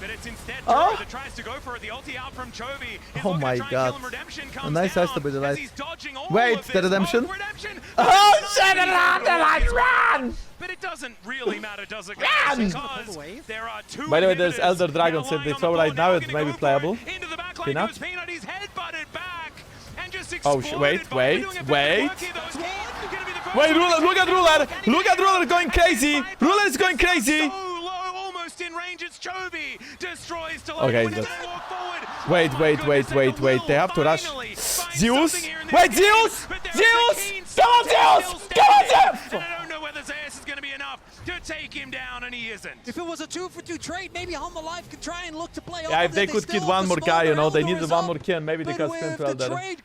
But it's instead Oh? that tries to go for it. The ulti out from Chovy. He's Oh looking to my try and God. kill him. Redemption comes A nice down ice to be the as light. he's dodging all Wait, of the this. redemption? Oh, redemption! Oh shit, the light ran! But it doesn't really matter, does it? Ran! Because there are two By the way, there's inhibitors Elder Dragon, now so if they lying throw on the right board. now, They're it gonna may go be for playable. it. Into the back line Peanut? goes Peanut. He's headbutted back and just Oh, exploded. wait, by wait, doing a bit of wait. work here, though. It's gonna be the first Wait, Ruler, one. look at Ruler! Look at Ruler going crazy! Ruler is going crazy! So low, almost in range. It's Chovy. Destroys to Okay, when that's- they walk forward. Wait, Oh my wait, goodness, wait, they wait, will they have to rush. finally find Zeus? something here in Wait, this game, Zeus! but there is a Zeus! keen Come on, still Zeus! standing, Come on, Zeus! And I don't know whether Zeus is going to be enough to take him down, and he isn't. If it was a 2-for-2 trade, maybe Hanwha Life could try and look to play Yeah, off if they it. could still kill have one the more guy, you know, they Eldor needed is one up, more kill, maybe they but could with spin the 12 there. trade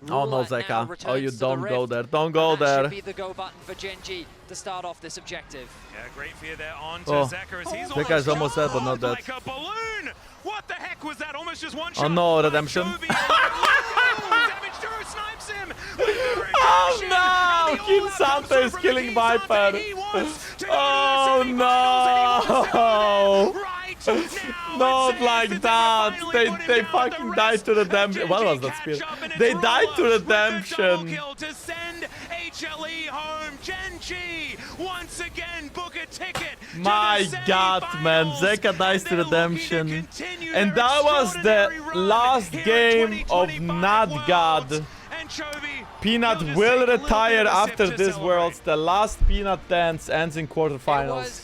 Oh no, Zeka. Oh, you don't go there. Don't go That there. should be the go button for Gen G to start off this objective. Yeah, great fear there on to Oh. Zeka as he's Zeka is almost dead, but not dead. like a balloon. What the heck was that? Almost just one Oh shot. no, by redemption. Chovy. Damage Duro snipes him. with the Oh redemption. no! And the King all-out comes Santa through is from killing King Santa. Viper. He wants to go to the Oh semifinals, and he wants to go no! there right Not like that. They fucking died to redemption. What was that spear? They died to redemption. To send HLE home. Genji once again book a ticket. My God, man. Zeka dies to redemption. And that was the last game of Not God. Peanut will retire after this Worlds. The last Peanut dance ends in quarterfinals.